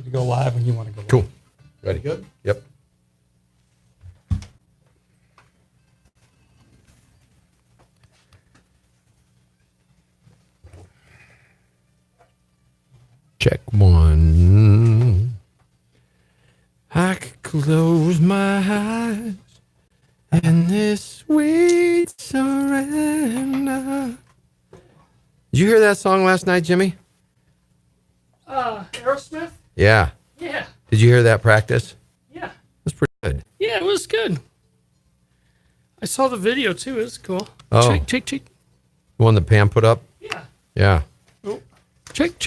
to go live when you want to go live. Cool. Ready? Good? Yep. Check one. I could close my eyes and this sweet surrender. Did you hear that song last night, Jimmy? Aerosmith? Yeah. Yeah. Did you hear that practice? Yeah. It was pretty good. Yeah, it was good. I saw the video too. It was cool. Oh. Check. The one that Pam put up? Yeah. Yeah. Oh. Check.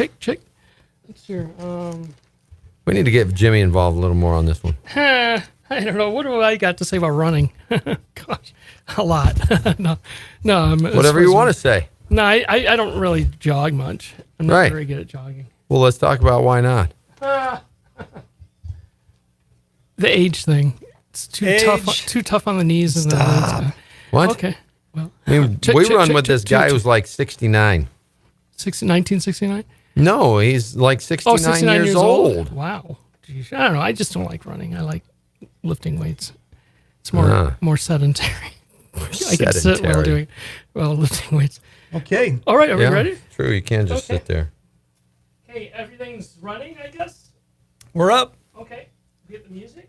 That's your We need to get Jimmy involved a little more on this one. I don't know. What do I got to say about running? Gosh, a lot. no. Whatever you want to say. No, I don't really jog much. I'm not Right. very good at jogging. Well, let's talk about why not. The age thing. It's too tough on the knees. And Stop. What? Okay. Well, I mean, we run with this guy who's like 69. 1969? No, he's like 69, 69 years old. Wow. Jeez. I don't know. I just don't like running. I like lifting weights. It's more sedentary. I can sit while lifting weights. Okay. All right. Are we ready? True. You can't just sit there. Hey, everything's running, I guess? We're up. Okay. Get the music.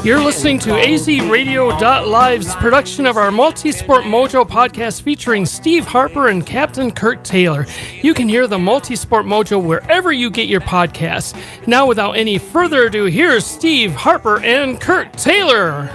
You're listening to azradio.live's production of our Multisport Mojo podcast featuring Steve Harper and Captain Kirk Taylor. You can hear the Multisport Mojo wherever you get your podcasts. Now, without any further ado, here's Steve Harper and Kirk Taylor.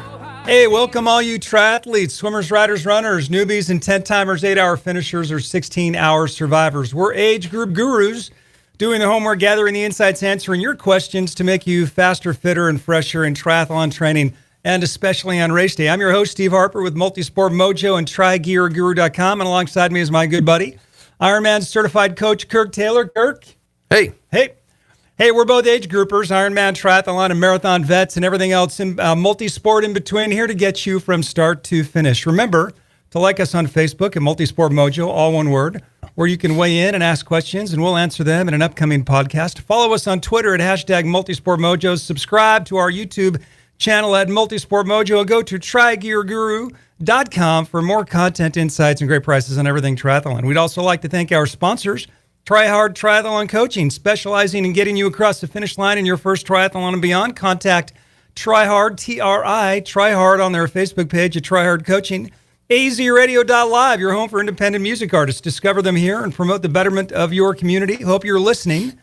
Hey, welcome all you triathletes, swimmers, riders, runners, newbies, and 10-timers, 8-hour finishers, or 16-hour survivors. We're age group gurus, doing the homework, gathering the insights, answering your questions to make you faster, fitter, and fresher in triathlon training, and especially on race day. I'm your host, Steve Harper, with Multisport Mojo and TryGearGuru.com, and alongside me is my good buddy, Ironman certified coach Kirk Taylor. Kirk. Hey. Hey, we're both age groupers, Ironman, triathlon, and marathon vets, and everything else in multisport in between, here to get you from start to finish. Remember to like us on Facebook at Multisport Mojo, all one word, where you can weigh in and ask questions, and we'll answer them in an upcoming podcast. Follow us on Twitter at #MultisportMojo. Subscribe to our YouTube channel at Multisport Mojo. Go to TryGearGuru.com for more content, insights, and great prices on everything triathlon. We'd also like to thank our sponsors, Try Hard Triathlon Coaching, specializing in getting you across the finish line in your first triathlon and beyond. Contact Try Hard, Try Hard on their Facebook page at Try Hard Coaching. azradio.live, your home for independent music artists. Discover them here and promote the betterment of your community. Hope you're listening.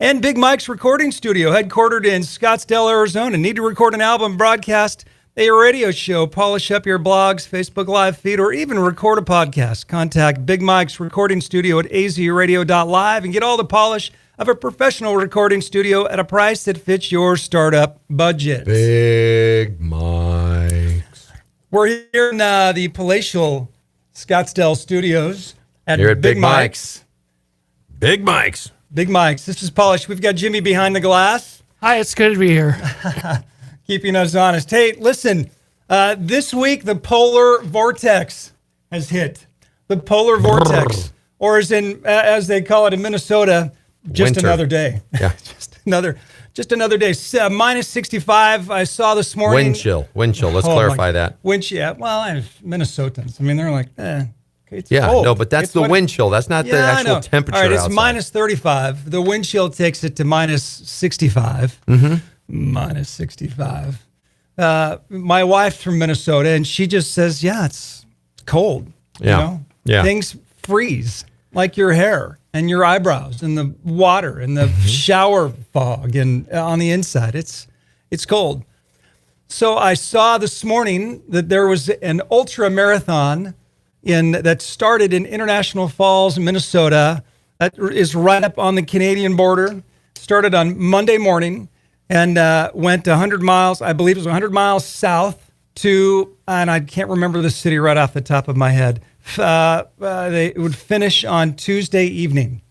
And Big Mike's Recording Studio, headquartered in Scottsdale, Arizona. Need to record an album, broadcast a radio show, polish up your blogs, Facebook Live feed, or even record a podcast? Contact Big Mike's Recording Studio at azradio.live and get all the polish of a professional recording studio at a price that fits your startup budget. Big Mike's. We're here in the palatial Scottsdale studios at Here at Big Mike's. Big Mike's. Big Mike's. This is Polish. We've got Jimmy behind the glass. Hi, it's good to be here. Keeping us honest. Hey, listen, this week the polar vortex has hit. The polar vortex, or as they call it in Minnesota, just Winter. another day. Yeah. just another day. Minus 65, I saw this morning. Wind chill. Let's clarify that. Wind chill. Yeah. Well, Minnesotans. I mean, they're like, it's Yeah, cold. no, but that's the wind chill. That's not the I know. actual temperature All right, it's outside. minus 35. The wind chill takes it to minus 65. Mm-hmm. Minus 65. My wife's from Minnesota, and she just says, yeah, it's cold. Yeah. You know? Yeah. Things freeze, like your hair and your eyebrows and the water and the shower fog and on the inside. It's cold. So I saw this morning that there was an ultra marathon that started in International Falls, Minnesota. That is right up on the Canadian border. Started on Monday morning and went 100 miles. I believe it was 100 miles south to, and I can't remember the city right off the top of my head. They would finish on Tuesday evening.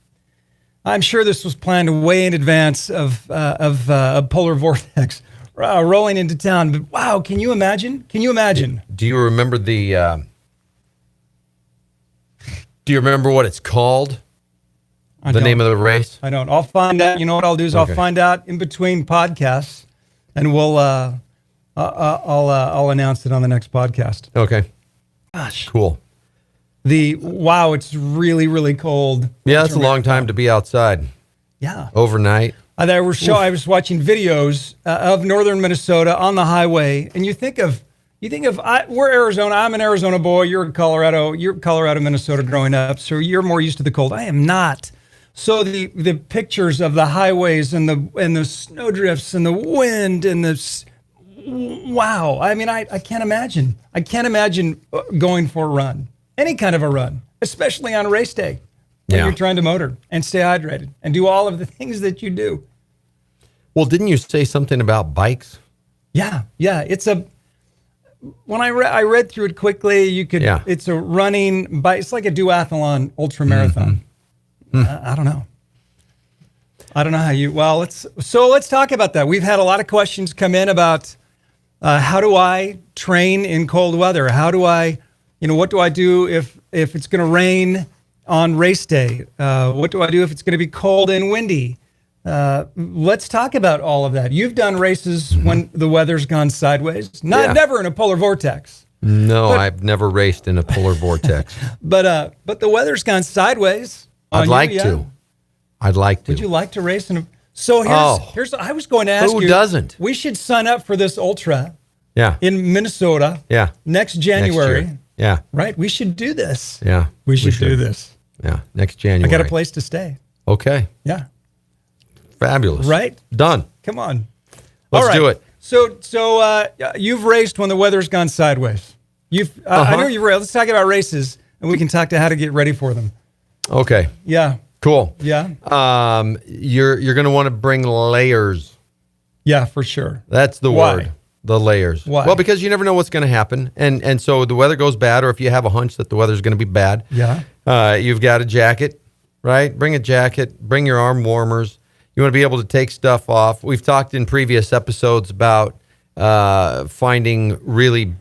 I'm sure this was planned way in advance of a polar vortex rolling into town. But wow, can you imagine? Can you imagine? Do you remember the? Do you remember what it's called? The name of the race? I don't. I'll find out. You know what I'll do is I'll find out in between podcasts, and we'll I'll announce it on the next podcast. Okay. Gosh. Cool. It's really, really cold. Yeah, it's a long time to be outside. Yeah. Overnight. I was watching videos of northern Minnesota on the highway, and you think of we're Arizona. I'm an Arizona boy. You're Colorado, Minnesota growing up, so you're more used to the cold. I am not. So the pictures of the highways and the snowdrifts and the wind and wow. I mean, I can't imagine. I can't imagine going for a run, any kind of a run, especially on race day when you're trying to motor and stay hydrated and do all of the things that you do. Well, didn't you say something about bikes? Yeah. When I read through it quickly, it's a running bike. It's like a duathlon ultra marathon. I don't know. How let's talk about that. We've had a lot of questions come in about how do I train in cold weather? How do I, what do I do if it's going to rain on race day? What do I do if it's going to be cold and windy? Let's talk about all of that. You've done races when the weather's gone sideways. Never in a polar vortex. No, I've never raced in a polar vortex. But the weather's gone sideways. I'd like to. Would you like to race in a... So here's I was going to ask you. Who doesn't? We should sign up for this ultra. Yeah. In Minnesota. Yeah. Next January. Next year. Yeah. Right? We should do this. Yeah. We should do this. Yeah. Next January. I got a place to stay. Okay. Yeah. Fabulous. Right? Done. Come on. Let's do it. So you've raced when the weather's gone sideways. I know you've raced. Let's talk about races, and we can talk to how to get ready for them. Okay. Yeah. Cool. Yeah. You're going to want to bring layers. Yeah, for sure. That's the word. The layers. Why? Well, because you never know what's going to happen, and so the weather goes bad, or if you have a hunch that the weather's going to be bad. Yeah. You've got a jacket, right? Bring a jacket. Bring your arm warmers. You want to be able to take stuff off. We've talked in previous episodes about finding really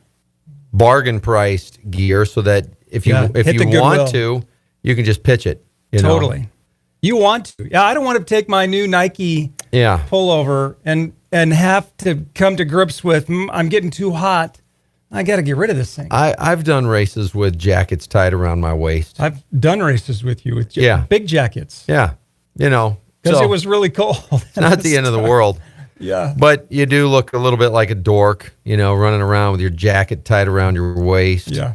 bargain priced gear so that if you want to, you can just pitch it. Totally. You want to. Yeah, I don't want to take my new Nike pullover and have to come to grips with, I'm getting too hot. I got to get rid of this thing. I've done races with jackets tied around my waist. I've done races with you with big jackets. Yeah. Because it was really cold. It's not the end of the world. Yeah. But you do look a little bit like a dork, running around with your jacket tied around your waist. Yeah.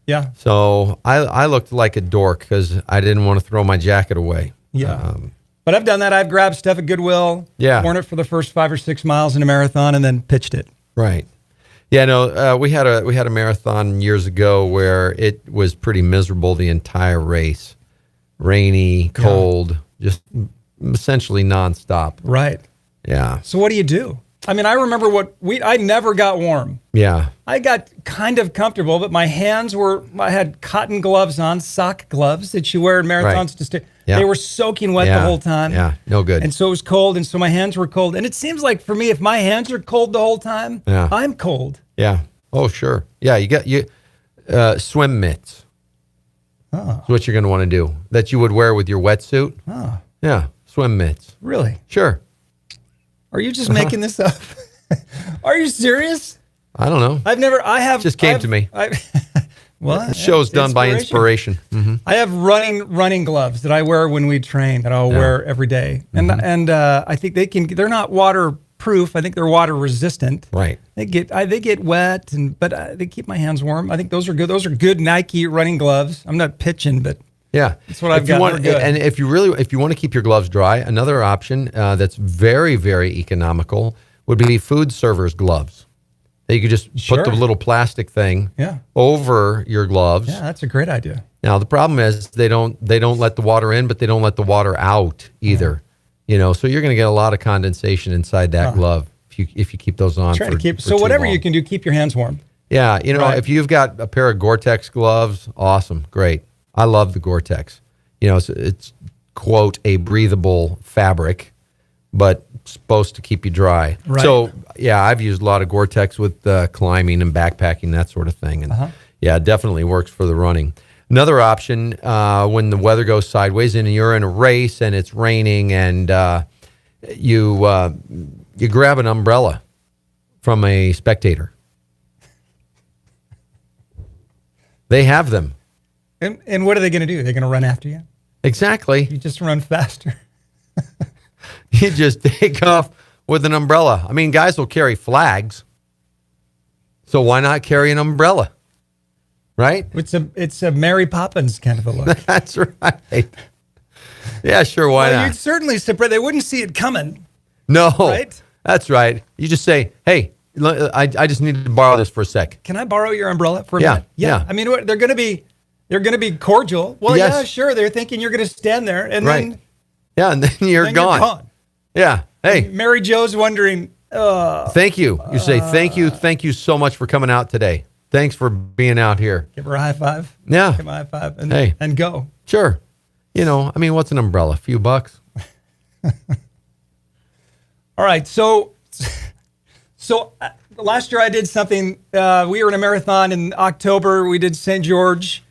Yeah. So I looked like a dork because I didn't want to throw my jacket away. Yeah. But I've done that. I've grabbed stuff at Goodwill, worn it for the first 5 or 6 miles in a marathon, and then pitched it. Right. Yeah, no, we had a marathon years ago where it was pretty miserable the entire race. Rainy, cold, just essentially nonstop. Right. Yeah. So what do you do? I mean, I remember I never got warm. Yeah. I got kind of comfortable, but my hands I had cotton gloves on, sock gloves that you wear in marathons to stay. Yeah. They were soaking wet the whole time. Yeah, no good. And so it was cold, and so my hands were cold. And it seems like for me, if my hands are cold the whole time, I'm cold. Yeah. Oh, sure. Yeah, you got swim mitts. Oh. That's what you're going to want to do. That you would wear with your wetsuit. Oh. Yeah, swim mitts. Really? Sure. Are you just making this up? Are you serious? I don't know. It just came to me. Well, the show's done by inspiration. Mm-hmm. I have running gloves that I wear when we train that I'll wear every day. Mm-hmm. And I think they're not waterproof. I think they're water resistant. Right. They get wet, but they keep my hands warm. I think those are good. Those are good Nike running gloves. I'm not pitching, but that's what I've got. And if you want to keep your gloves dry, another option that's very, very economical would be food servers gloves. You could just put the little plastic thing over your gloves. Yeah, that's a great idea. Now the problem is they don't let the water in, but they don't let the water out either. So you're going to get a lot of condensation inside that glove if you keep those on. So whatever you can do, keep your hands warm. Yeah, Right. if you've got a pair of Gore-Tex gloves, awesome, great. I love the Gore-Tex. It's quote a breathable fabric, but supposed to keep you dry. Right. So yeah, I've used a lot of Gore-Tex with climbing and backpacking, that sort of thing, and yeah, it definitely works for the running. Another option when the weather goes sideways and you're in a race and it's raining and you grab an umbrella from a spectator. They have them. And what are they going to do? They're going to run after you? Exactly. You just run faster. You just take off with an umbrella. I mean, guys will carry flags. So why not carry an umbrella? Right? It's a Mary Poppins kind of a look. That's right. Yeah, sure. Why Well, not? you'd certainly surprise. They wouldn't see it coming. No. Right? That's right. You just say, hey, I just need to borrow this for a sec. Can I borrow your umbrella for a Yeah, minute? yeah. I mean, they're going to be cordial. Well, Yes. yeah, sure. They're thinking you're going to stand there, and Right. Yeah, and then you're then gone. you're gone. Yeah. Hey, Mary Jo's wondering, thank you. You say, thank you so much for coming out today. Thanks for being out here. give her a high five. Yeah. Give her a high five, and, Hey. and go. Sure. I mean, what's an umbrella? A few bucks? All right. So last year I did something. We were in a marathon in October. We did St. George,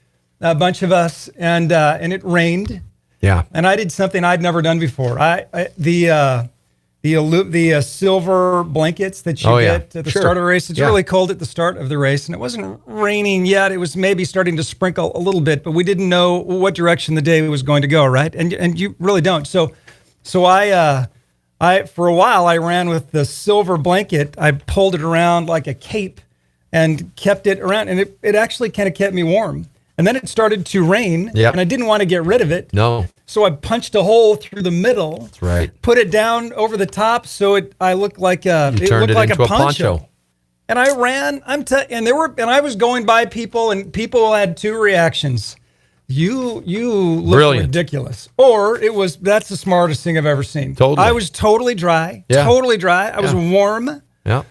a bunch of us, and it rained. Yeah. And I did something I'd never done before. The silver blankets that you get at the Sure. start of the race. It's Yeah. really cold at the start of the race, and it wasn't raining yet. It was maybe starting to sprinkle a little bit, but we didn't know what direction the day was going to go, right? And you really don't. So I for a while I ran with the silver blanket. I pulled it around like a cape and kept it around, and it actually kind of kept me warm. And then it started to rain, Yep. and I didn't want to get rid of it. No. So I punched a hole through the middle. That's right. Put it down over the top, so I looked like You turned it into a poncho. And I ran. And I was going by people, and people had two reactions. You look Brilliant. ridiculous, or that's the smartest thing I've ever seen. Totally. I was totally dry. Yeah. Totally dry. I was Yeah. warm. Yeah.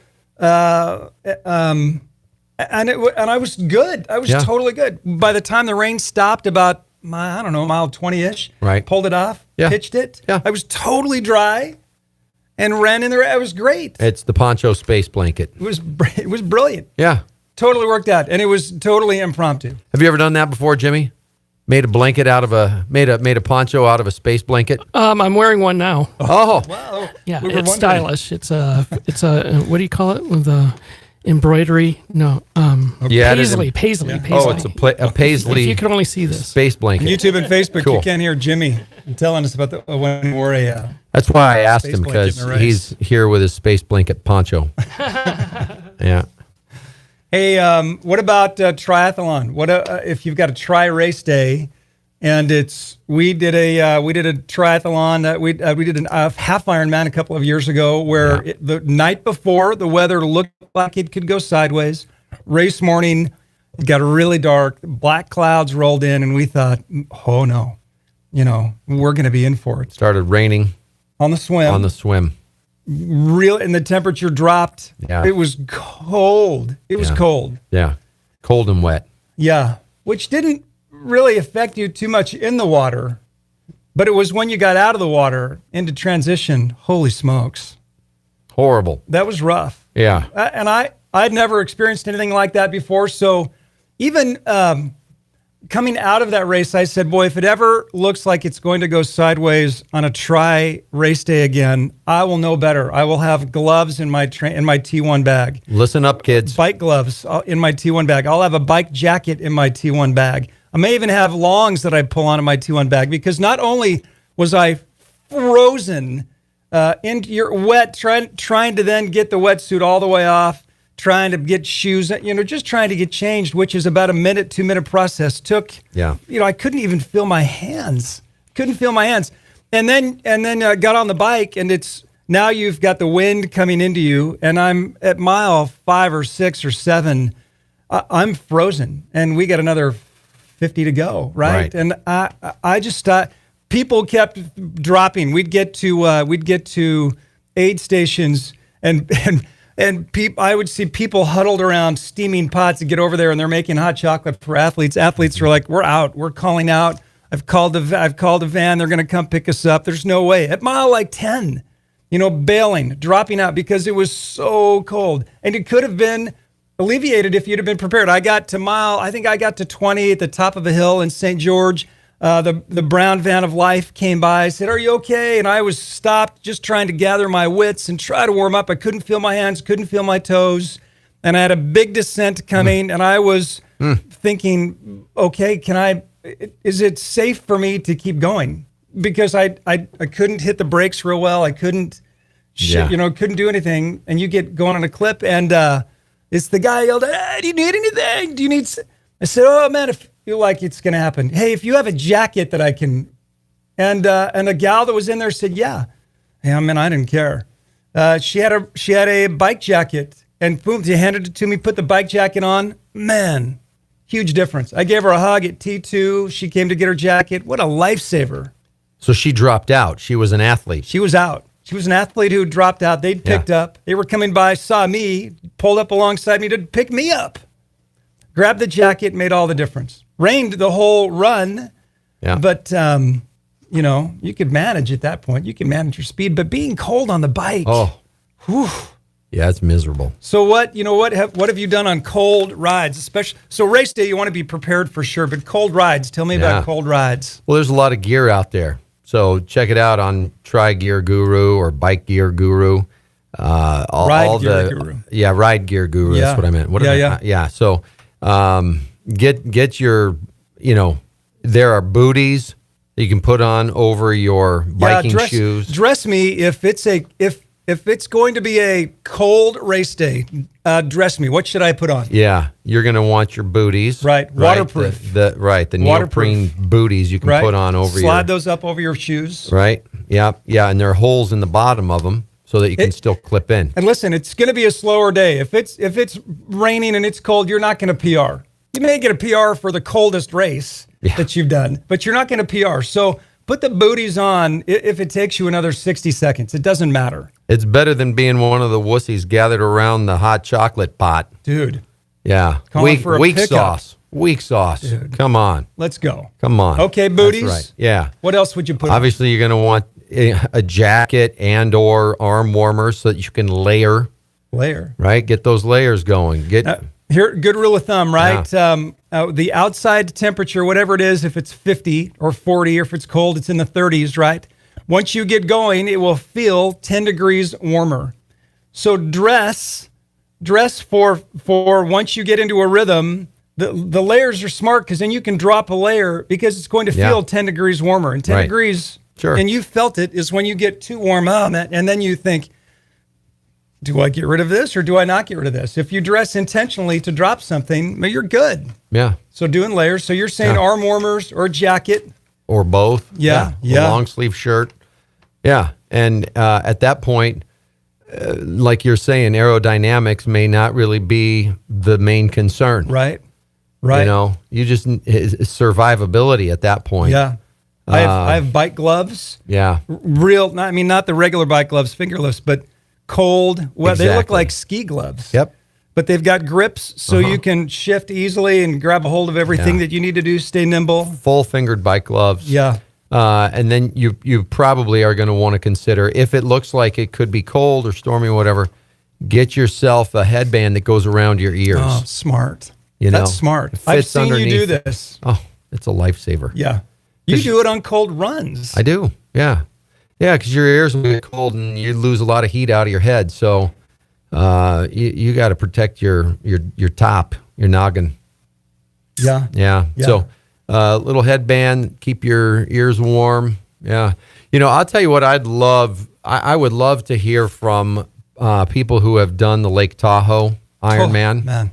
And I was good. I was Yeah. totally good. By the time the rain stopped, about mile 20-ish, Right. pulled it off, Yeah. pitched it. Yeah. I was totally dry, and ran in there. It was great. It's the poncho space blanket. It was brilliant. Yeah. Totally worked out, and it was totally impromptu. Have you ever done that before, Jimmy? Made a blanket out of made a poncho out of a space blanket? I'm wearing one now. Oh. Wow. Yeah, We were it's wondering. stylish. It's a what do you call it with the embroidery? No, Yeah, it is. paisley. Oh, it's a If paisley you could only see this. space blanket. YouTube and Facebook, Cool. you can't hear Jimmy telling us about when he wore a. That's why I asked Space him, blanket because in a race. he's here with his space blanket poncho. Yeah. Hey, what about triathlon? What if you've got a tri-race day, and we did a triathlon. We did a half Ironman a couple of years ago, where the night before the weather looked like it could go sideways. Race morning, it got really dark. Black clouds rolled in, and we thought, oh no, we're going to be in for it. Started raining On the swim, on the swim. and the temperature dropped. Yeah. It was cold. It was Yeah. cold. Yeah. Cold and wet. Yeah, which didn't really affect you too much in the water, but it was when you got out of the water into transition. Holy smokes, Horrible. that was rough. Yeah. And I'd never experienced anything like that before. So even coming out of that race, I said, boy, if it ever looks like it's going to go sideways on a race day again, I will know better. I will have gloves in my T1 bag. Listen up, kids. Bike gloves in my T1 bag. I'll have a bike jacket in my T1 bag. I may even have longs that I pull on in my T1 bag, because not only was I frozen into your wet, trying to then get the wetsuit all the way off, trying to get shoes, just trying to get changed, which is about a 2-minute process. I couldn't even feel my hands. And then got on the bike, and now you've got the wind coming into you, and I'm at mile 5 or 6 or 7. I'm frozen, and we got another 50 to go, right? And I just people kept dropping. We'd get to aid stations, and And I would see people huddled around steaming pots to get over there, and they're making hot chocolate for athletes. Athletes are like, we're out. We're calling out. I've called a van. They're going to come pick us up. There's no way. At mile like 10, bailing, dropping out because it was so cold. And it could have been alleviated if you'd have been prepared. I got to 20 at the top of a hill in St. George. The brown van of life came by. I said, "Are you okay?" And I was stopped just trying to gather my wits and try to warm up. I couldn't feel my hands, couldn't feel my toes. And I had a big descent coming, and I was thinking, okay, is it safe for me to keep going? Because I couldn't hit the brakes real well. I couldn't, couldn't do anything. And you get going on a clip, and it's the guy yelled, "Hey, do you need anything? Do you need?" I said, "Oh man, if you feel like it's going to happen. Hey, if you have a jacket that I can," and a gal that was in there said, "Yeah." Yeah, man, I didn't care. She had a bike jacket, and boom, she handed it to me. Put the bike jacket on. Man, huge difference. I gave her a hug at T2. She came to get her jacket. What a lifesaver. So she dropped out. She was an athlete. She was out. She was an athlete who dropped out. They'd picked up. They were coming by, saw me, pulled up alongside me to pick me up. Grabbed the jacket, made all the difference. Rained the whole run, but, you could manage at that point. You can manage your speed, but being cold on the bike. Oh, whew. Yeah, it's miserable. So what have you done on cold rides? Especially, so race day, you want to be prepared for sure, but cold rides, tell me about cold rides. Well, there's a lot of gear out there. So check it out on Tri Gear Guru or Bike Gear Guru. Ride Gear Guru. Yeah, Ride Gear Guru. That's what I meant. Yeah. So get your, there are booties that you can put on over your biking shoes. Dress me if it's going to be a cold race day. Dress me. What should I put on? Yeah, you're going to want your booties. Right, waterproof. The neoprene booties you can put on over Slide those up over your shoes. Right, yeah, and there are holes in the bottom of them so that you can still clip in. And listen, it's going to be a slower day. If it's raining and it's cold, you're not going to PR. You may get a PR for the coldest race that you've done, but you're not going to PR. So put the booties on if it takes you another 60 seconds. It doesn't matter. It's better than being one of the wussies gathered around the hot chocolate pot. Dude. Yeah. Weak sauce. Weak sauce. Dude. Come on. Let's go. Come on. Okay, booties. That's right. Yeah. What else would you put Obviously, you're going to want a jacket and or arm warmers so that you can layer. Right? Get those layers going. Here, good rule of thumb, right? Yeah. The outside temperature, whatever it is, if it's 50 or 40, or if it's cold, it's in the 30s, right? Once you get going, it will feel 10 degrees warmer. So dress for once you get into a rhythm. The layers are smart because then you can drop a layer because it's going to feel 10 degrees warmer. And 10 degrees, and you felt it, is when you get too warm. And then you think, do I get rid of this or do I not get rid of this? If you dress intentionally to drop something, you're good. Yeah. So doing layers. So you're saying arm warmers or a jacket. Or both. Yeah. A long sleeve shirt. Yeah. And at that point, like you're saying, aerodynamics may not really be the main concern. Right. You just survivability at that point. Yeah. I have bike gloves. Yeah. Not the regular bike gloves, fingerless, but cold. Well, They look like ski gloves. Yep. But they've got grips so you can shift easily and grab a hold of everything that you need to do, stay nimble. Full-fingered bike gloves. Yeah. And then you probably are going to want to consider, if it looks like it could be cold or stormy or whatever, get yourself a headband that goes around your ears. Oh, smart. That's smart. I've seen you do this. Oh, it's a lifesaver. Yeah. You do it on cold runs. I do. Yeah. Yeah, because your ears will get cold and you lose a lot of heat out of your head. So you got to protect your top, your noggin. Yeah. So little headband, keep your ears warm. Yeah. I'll tell you what I would love to hear from people who have done the Lake Tahoe Ironman. Man.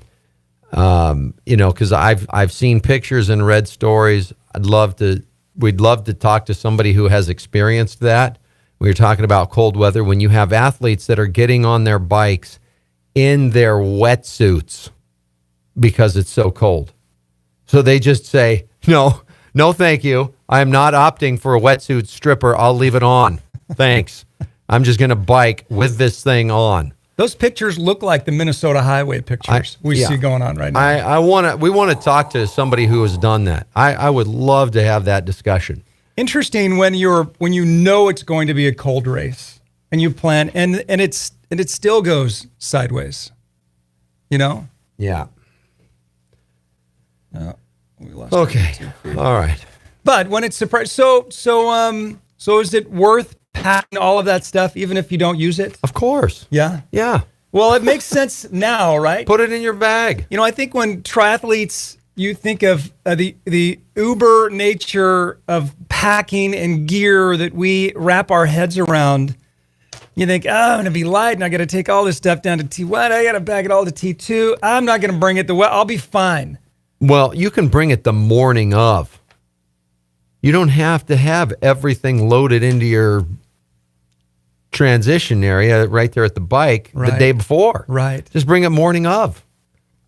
Because I've seen pictures and read stories. We'd love to talk to somebody who has experienced that. We were talking about cold weather when you have athletes that are getting on their bikes in their wetsuits because it's so cold. So they just say, no, thank you. I'm not opting for a wetsuit stripper. I'll leave it on. Thanks. I'm just going to bike with this thing on. Those pictures look like the Minnesota highway pictures we see going on right now. We want to talk to somebody who has done that. I would love to have that discussion. Interesting when you know it's going to be a cold race and you plan and it still goes sideways. You know? Yeah. We lost Okay. All right. But when it's surprised, so is it worth packing all of that stuff even if you don't use it? Of course. Yeah. Yeah. Well, it makes sense now, right? Put it in your bag. You know, I think when triathletes, you think of the uber nature of packing and gear that we wrap our heads around. You think, I'm going to be light and I got to take all this stuff down to T1. I got to bag it all to T2. I'm not going to bring it I'll be fine. Well, you can bring it the morning of. You don't have to have everything loaded into your transition area right there at the bike the day before. Right. Just bring it morning of.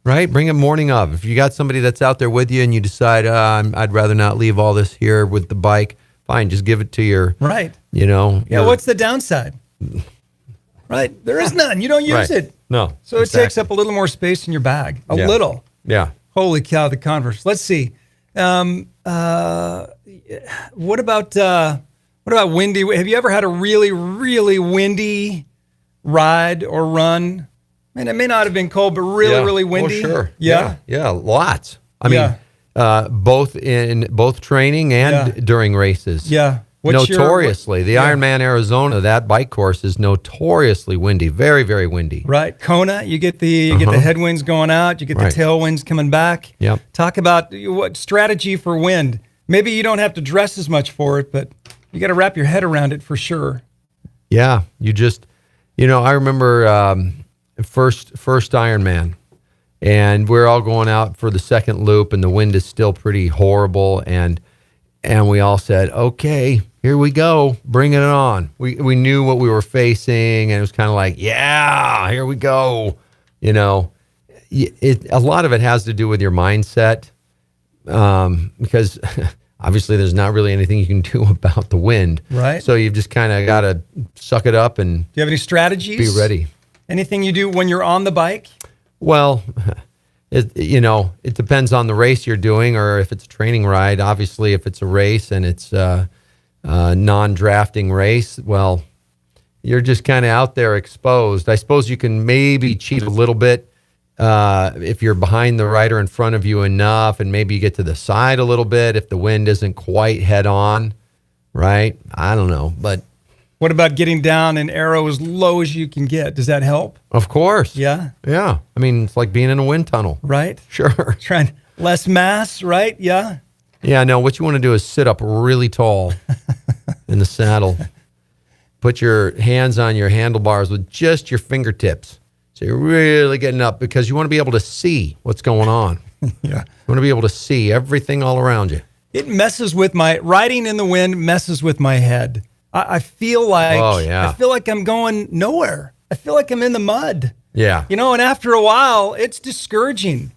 Right? Bring it morning of. If you got somebody that's out there with you and you decide, I'd rather not leave all this here with the bike, fine, just give it to your, right. Yeah, what's the downside? Right. There is none. You don't use it. No. So it takes up a little more space in your bag. A little. Yeah. Holy cow, the Converse. Let's see. What about windy? Have you ever had a really, really windy ride or run? I mean, it may not have been cold, but really, really windy. Oh, sure. Yeah. Yeah, lots. I mean, both in training and during races. Yeah. Notoriously, the Ironman Arizona, that bike course is notoriously windy, very, very windy. Right, Kona, you get the headwinds going out, you get the tailwinds coming back. Yep. Talk about what strategy for wind. Maybe you don't have to dress as much for it, but you got to wrap your head around it for sure. Yeah, I remember first Ironman, and we're all going out for the second loop, and the wind is still pretty horrible, and we all said, okay, here we go, bring it on. We knew what we were facing, and it was kind of like, yeah, here we go. A lot of it has to do with your mindset, because obviously there's not really anything you can do about the wind. Right. So you've just kind of got to suck it up and do you have any strategies? Be ready. Anything you do when you're on the bike? Well, it depends on the race you're doing, or if it's a training ride. Obviously, if it's a race and it's a non-drafting race, well, you're just kind of out there exposed. I suppose you can maybe cheat a little bit if you're behind the rider in front of you enough, and maybe you get to the side a little bit if the wind isn't quite head on, right? I don't know, but what about getting down an arrow as low as you can get? Does that help? Of course. Yeah. Yeah. I mean, it's like being in a wind tunnel. Right. Sure. Trying less mass, right? Yeah. Yeah, no, what you want to do is sit up really tall in the saddle. Put your hands on your handlebars with just your fingertips. So you're really getting up, because you want to be able to see what's going on. Yeah. You want to be able to see everything all around you. It messes with riding in the wind messes with my head. I feel like I feel like I'm going nowhere. I feel like I'm in the mud. Yeah. And after a while, it's discouraging.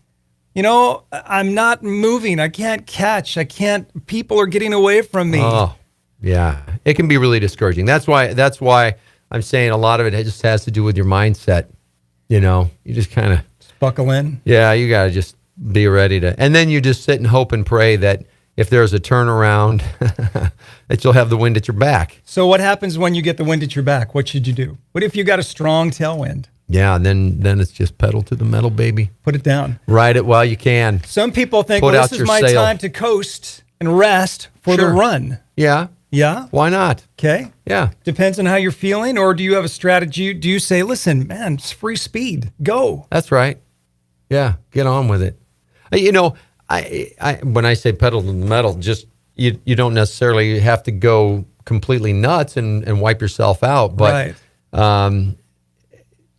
I'm not moving. I can't catch. People are getting away from me. Oh, yeah. It can be really discouraging. That's why I'm saying a lot of it just has to do with your mindset. You just kind of buckle in. Yeah, you got to just be ready to. And then you just sit and hope and pray that if there's a turnaround, that you'll have the wind at your back. So what happens when you get the wind at your back? What should you do? What if you got a strong tailwind? Yeah, then it's just pedal to the metal, baby. Put it down. Ride it while you can. Some people think, this is my time to coast and rest for the run. Yeah. Yeah? Why not? Okay. Yeah. Depends on how you're feeling, or do you have a strategy? Do you say, listen, man, it's free speed. Go. That's right. Yeah, get on with it. I when I say pedal to the metal, just you don't necessarily have to go completely nuts and wipe yourself out, but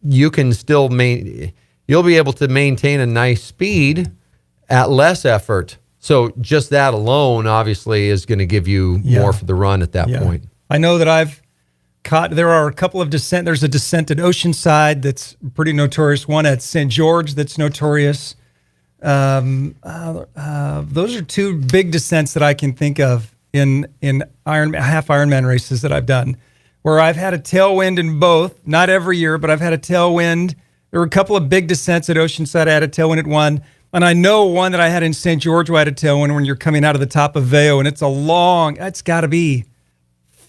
you can still you'll be able to maintain a nice speed at less effort. So just that alone, obviously, is going to give you more for the run at that point. I know that I've caught. There are a couple of descent. There's a descent at Oceanside that's pretty notorious. One at St. George that's notorious. Those are two big descents that I can think of in half Ironman races that I've done, where I've had a tailwind in both. Not every year, but I've had a tailwind. There were a couple of big descents at Oceanside. I had a tailwind at one. And I know one that I had in St. George where I had a tailwind when you're coming out of the top of Veo. And it's got to be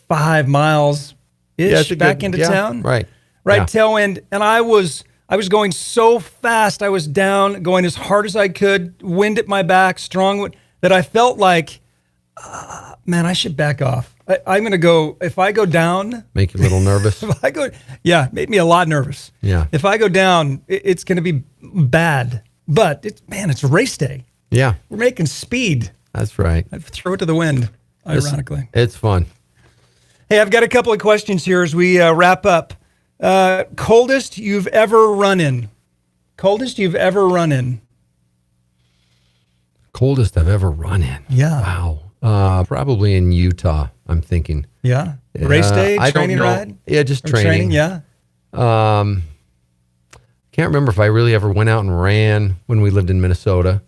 5 miles-ish back into town. Right. Right, tailwind. And I was going so fast. I was down, going as hard as I could, wind at my back, strong wind, that I felt like, man, I should back off. I'm going to go, if I go down. Make you a little nervous? Made me a lot nervous. Yeah. If I go down, it's going to be bad. But, it's race day. Yeah. We're making speed. That's right. I'd throw it to the wind, ironically. It's fun. Hey, I've got a couple of questions here as we wrap up. Coldest you've ever run in? Coldest you've ever run in? Coldest I've ever run in. Yeah. Wow. Probably in Utah, I'm thinking. Yeah. Race day, I don't training know. ride? Yeah, just Or training. Yeah. Can't remember if I really ever went out and ran when we lived in Minnesota.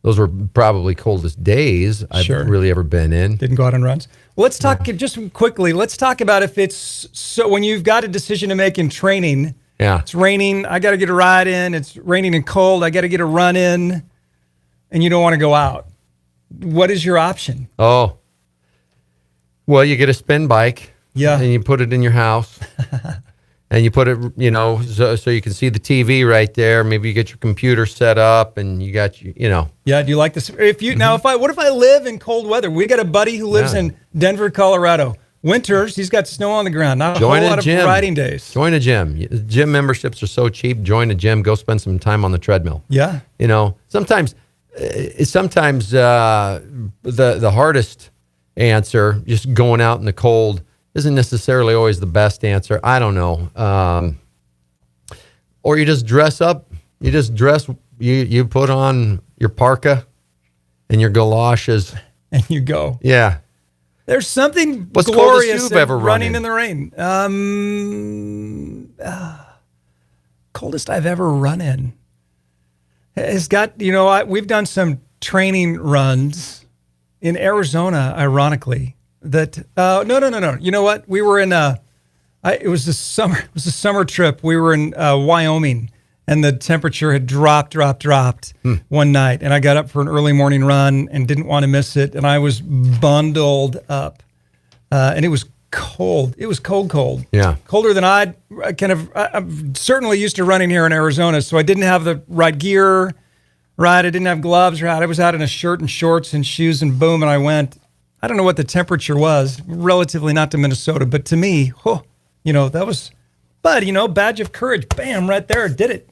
Those were probably coldest days I've really ever been in. Didn't go out on runs. Well, let's talk just quickly. Let's talk about if it's so when you've got a decision to make in training. Yeah. It's raining. I got to get a ride in. It's raining and cold. I got to get a run in, and you don't want to go out. What is your option? Oh, well, you get a spin bike. Yeah. And you put it in your house. And you put it, so you can see the TV right there. Maybe you get your computer set up, and you got Yeah. Do you like this? Now, what if I live in cold weather? We got a buddy who lives in Denver, Colorado. Winters, he's got snow on the ground. Not a whole lot of riding days. Join a gym. Gym memberships are so cheap. Join a gym. Go spend some time on the treadmill. Yeah. Sometimes the hardest answer, just going out in the cold, isn't necessarily always the best answer. I don't know. Or you just dress up. You just dress. You put on your parka and your galoshes. And you go. Yeah. There's something What's glorious coldest you've ever running run in the rain. Coldest I've ever run in. It's got, we've done some training runs in Arizona, ironically. No. You know what? We were in it was a summer trip. We were in Wyoming, and the temperature had dropped one night, and I got up for an early morning run and didn't want to miss it, and I was bundled up, and it was cold. It was cold. Yeah. Colder than I'm certainly used to running here in Arizona, so I didn't have the right gear, right? I didn't have gloves, right? I was out in a shirt and shorts and shoes, and boom, and I went. I don't know what the temperature was, relatively not to Minnesota, but to me, that was, but, badge of courage, bam, right there, did it.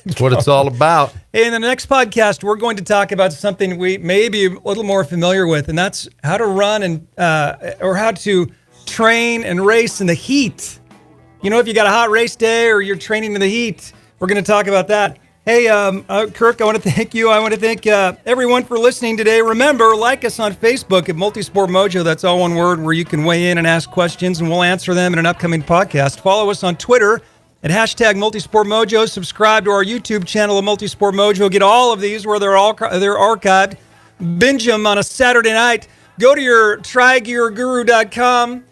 That's what it's all about. Hey, in the next podcast, we're going to talk about something we may be a little more familiar with, and that's how to run or how to train and race in the heat. If you got a hot race day or you're training in the heat, we're going to talk about that. Hey, Kirk, I want to thank you. I want to thank everyone for listening today. Remember, like us on Facebook at Multisport Mojo. That's all one word, where you can weigh in and ask questions, and we'll answer them in an upcoming podcast. Follow us on Twitter at #MultisportMojo. Subscribe to our YouTube channel at Multisport Mojo. Get all of these where they're archived. Binge them on a Saturday night. Go to your trygearguru.com.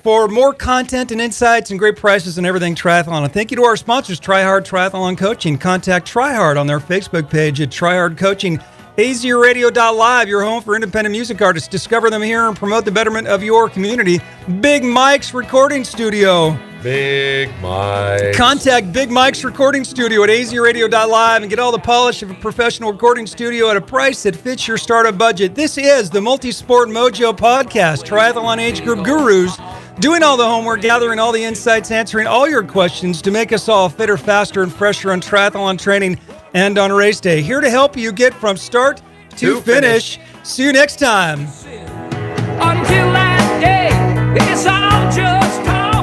For more content and insights and great prices and everything triathlon. And thank you to our sponsors, Try Hard Triathlon Coaching. Contact Try Hard on their Facebook page at Try Hard Coaching. azradio.live, your home for independent music artists. Discover them here and promote the betterment of your community. Big Mike's Recording Studio. Big Mike. Contact Big Mike's Recording Studio at azradio.live and get all the polish of a professional recording studio at a price that fits your startup budget. This is the Multisport Mojo podcast, Triathlon Age Group Gurus, doing all the homework, gathering all the insights, answering all your questions to make us all fitter, faster, and fresher on triathlon training and on race day. Here to help you get from start to finish. See you next time. Until that day, it's all just talk.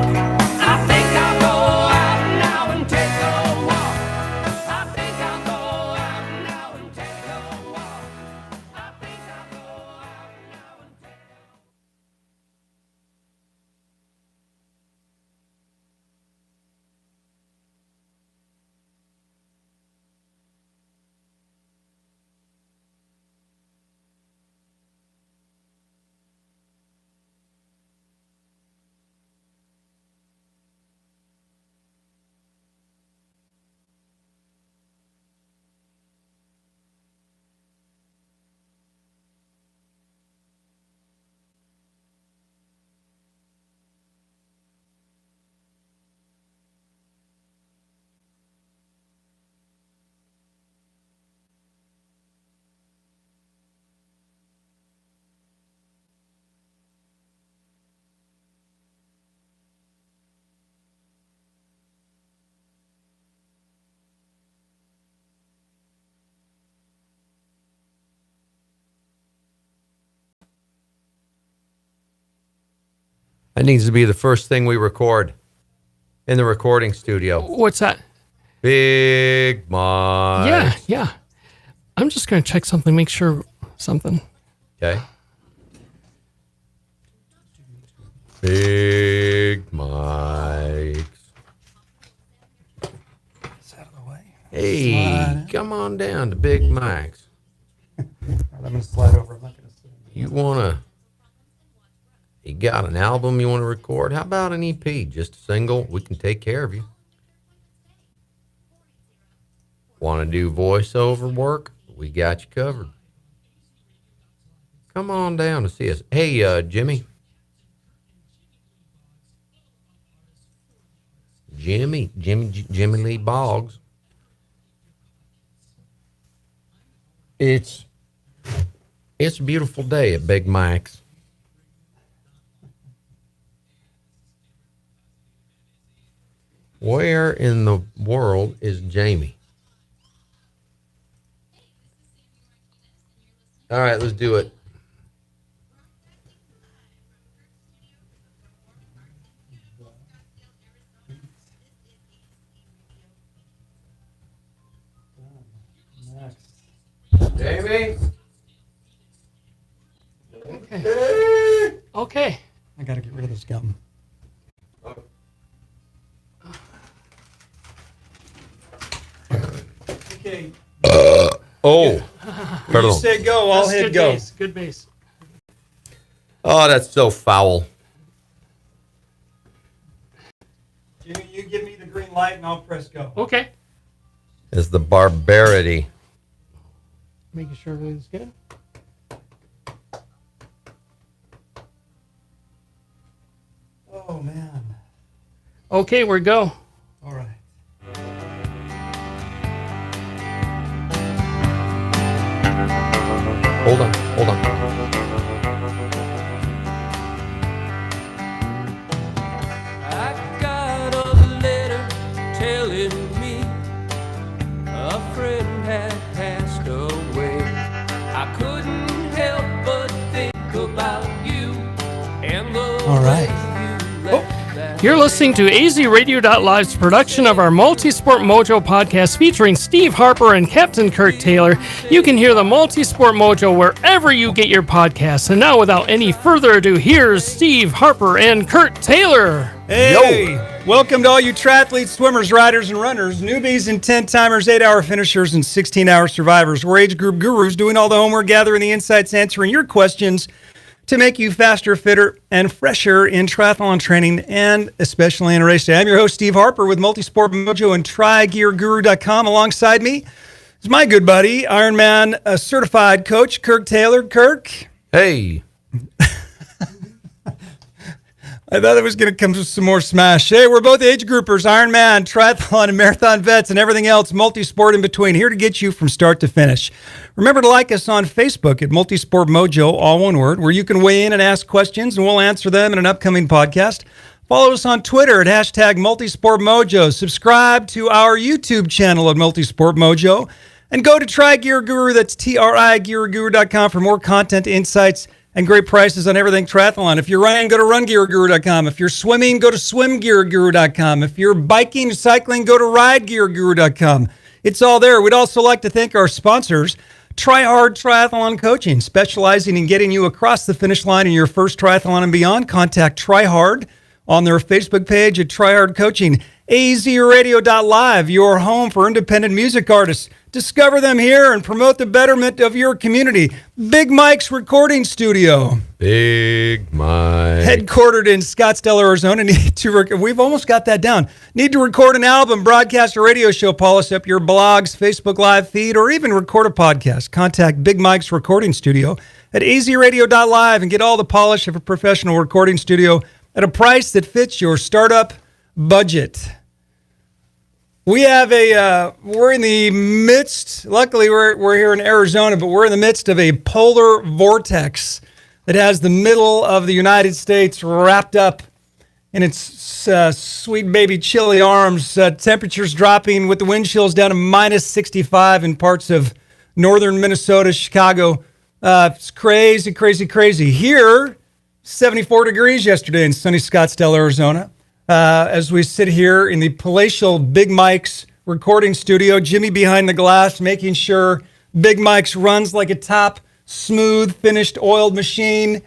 That needs to be the first thing we record in the recording studio. What's that? Big Mike. Yeah. I'm just going to check something, make sure something. Okay. Big Mike. It's out of the way. Hey, come on down to Big Mike's. All right, I'm going to slide over. I'm not going to sit. You got an album you want to record? How about an EP? Just a single? We can take care of you. Want to do voiceover work? We got you covered. Come on down to see us. Hey, Jimmy. Jimmy Lee Boggs. It's a beautiful day at Big Mike's. Where in the world is Jamie? All right, let's do it. Jamie? Okay. I got to get rid of this gum. Okay. Oh. You Pardon. say go, I'll That's hit good go. base. Good base. Oh, that's so foul. Jimmy, you give me the green light and I'll press go. Okay. It's the barbarity. Making sure everything's good. Oh, man. Okay, we're go. All right. Hold on. I got a letter telling me a friend had passed away. I couldn't help but think about you and the All right. way you left that. You're listening to azradio.live's production of our Multisport Mojo podcast featuring Steve Harper and Captain Kirk Taylor. You can hear the Multisport Mojo wherever you get your podcasts. And now, without any further ado, here's Steve Harper and Kirk Taylor. Hey, welcome to all you triathletes, swimmers, riders, and runners, newbies and 10-timers, 8-hour finishers, and 16-hour survivors. We're age group gurus doing all the homework, gathering the insights, answering your questions to make you faster, fitter, and fresher in triathlon training, and especially in race day. I'm your host, Steve Harper, with Multisport Mojo and TriGearGuru.com. Alongside me is my good buddy, Ironman certified coach, Kirk Taylor. Kirk. Hey. I thought it was going to come with some more smash. Hey, we're both age groupers, Ironman, triathlon, and marathon vets, and everything else, multi-sport in between, here to get you from start to finish. Remember to like us on Facebook at Multisport Mojo, all one word, where you can weigh in and ask questions, and we'll answer them in an upcoming podcast. Follow us on Twitter at hashtag MultisportMojo. Subscribe to our YouTube channel at Multisport Mojo. And go to TriGearGuru, that's TriGearGuru.com, for more content, insights, and great prices on everything triathlon. If you're running, go to RunGearGuru.com. If you're swimming, go to SwimGearGuru.com. If you're biking, cycling, go to RideGearGuru.com. It's all there. We'd also like to thank our sponsors, Try Hard Triathlon Coaching, specializing in getting you across the finish line in your first triathlon and beyond. Contact Try Hard on their Facebook page at Try Hard Coaching. azradio.live, your home for independent music artists. Discover them here and promote the betterment of your community. Big Mike's Recording Studio. Big Mike. Headquartered in Scottsdale, Arizona. We've almost got that down. Need to record an album, broadcast a radio show, polish up your blogs, Facebook Live feed, or even record a podcast. Contact Big Mike's Recording Studio at azradio.live and get all the polish of a professional recording studio at a price that fits your startup budget. We have we're in the midst, luckily we're here in Arizona, but we're in the midst of a polar vortex that has the middle of the United States wrapped up in its sweet baby chilly arms. Temperatures dropping with the wind chills down to minus 65 in parts of northern Minnesota, Chicago. It's crazy. Here 74 degrees yesterday in sunny Scottsdale, Arizona. As we sit here in the palatial Big Mike's recording studio, Jimmy behind the glass, making sure Big Mike's runs like a top, smooth, finished, oiled machine,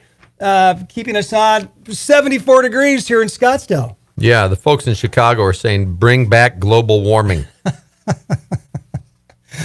keeping us on 74 degrees here in Scottsdale. Yeah, the folks in Chicago are saying, bring back global warming.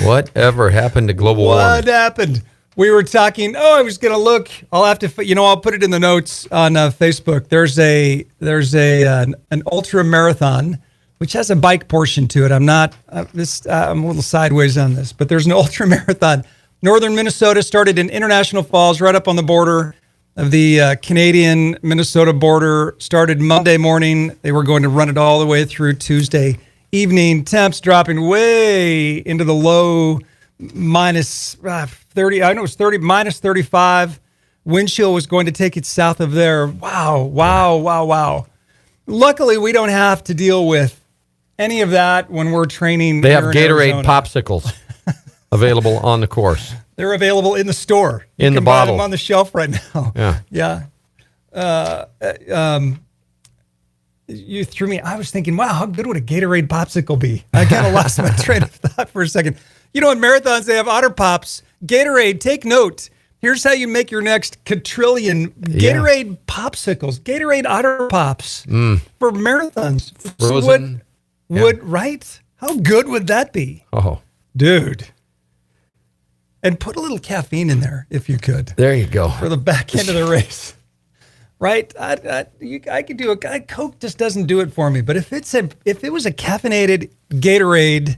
Whatever happened to global warming? What happened? We were talking. I was going to look. I'll have to. I'll put it in the notes on Facebook. There's an ultra marathon, which has a bike portion to it. I'm a little sideways on this, but there's an ultra marathon. Northern Minnesota started in International Falls, right up on the border of the Canadian-Minnesota border. Started Monday morning. They were going to run it all the way through Tuesday evening. Temps dropping way into the low minus 30. I know it was 30, minus 35. Wind chill was going to take it south of there. Wow. Luckily, we don't have to deal with any of that when we're training. They have Gatorade Arizona. popsicles available on the course. They're available in the store. In the bottle. Buy them on the shelf right now. Yeah. You threw me. I was thinking, wow, how good would a Gatorade popsicle be? I kind of lost my train of thought for a second. In marathons, they have Otter Pops. Gatorade, take note. Here's how you make your next quadrillion Gatorade popsicles. Gatorade Otter Pops for marathons. Frozen. Right? How good would that be? Oh, dude. And put a little caffeine in there if you could. There you go. For the back end of the race. Right? I could do it. Coke just doesn't do it for me. But if it was a caffeinated Gatorade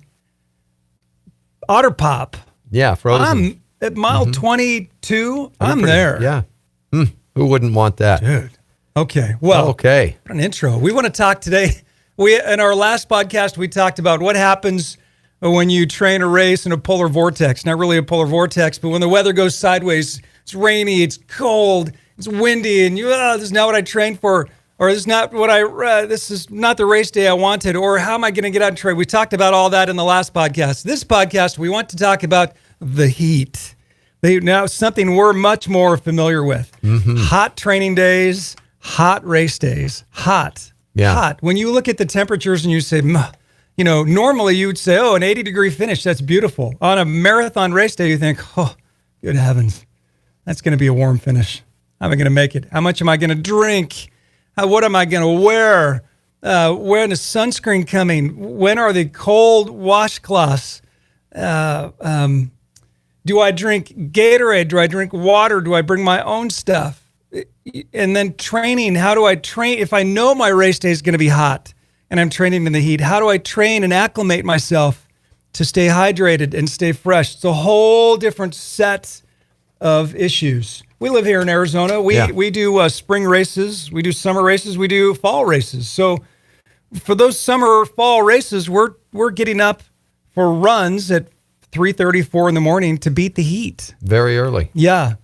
Otter Pop. Yeah, frozen. I'm at mile 22. I'm there. Yeah. Who wouldn't want that? Dude. Okay. Well, what an intro. We want to talk today. In our last podcast, we talked about what happens when you train a race in a polar vortex. Not really a polar vortex, but when the weather goes sideways, it's rainy, it's cold, it's windy, and this is not what I trained for, or this is not this is not the race day I wanted, or how am I going to get out and train? We talked about all that in the last podcast. This podcast, we want to talk about the heat. Now, something we're much more familiar with. Hot training days, hot race days, hot. When you look at the temperatures and you say, normally you would say, an 80-degree finish, that's beautiful. On a marathon race day, you think, good heavens, that's going to be a warm finish. How am I going to make it? How much am I going to drink? What am I going to wear? When is sunscreen coming? When are the cold washcloths? Do I drink Gatorade? Do I drink water? Do I bring my own stuff? And then training, how do I train? If I know my race day is going to be hot and I'm training in the heat, how do I train and acclimate myself to stay hydrated and stay fresh? It's a whole different set of issues. We live here in Arizona. We do spring races, we do summer races, we do fall races. So for those summer, fall races, we're getting up for runs at 3:30, 4 in the morning to beat the heat. Very early. Yeah.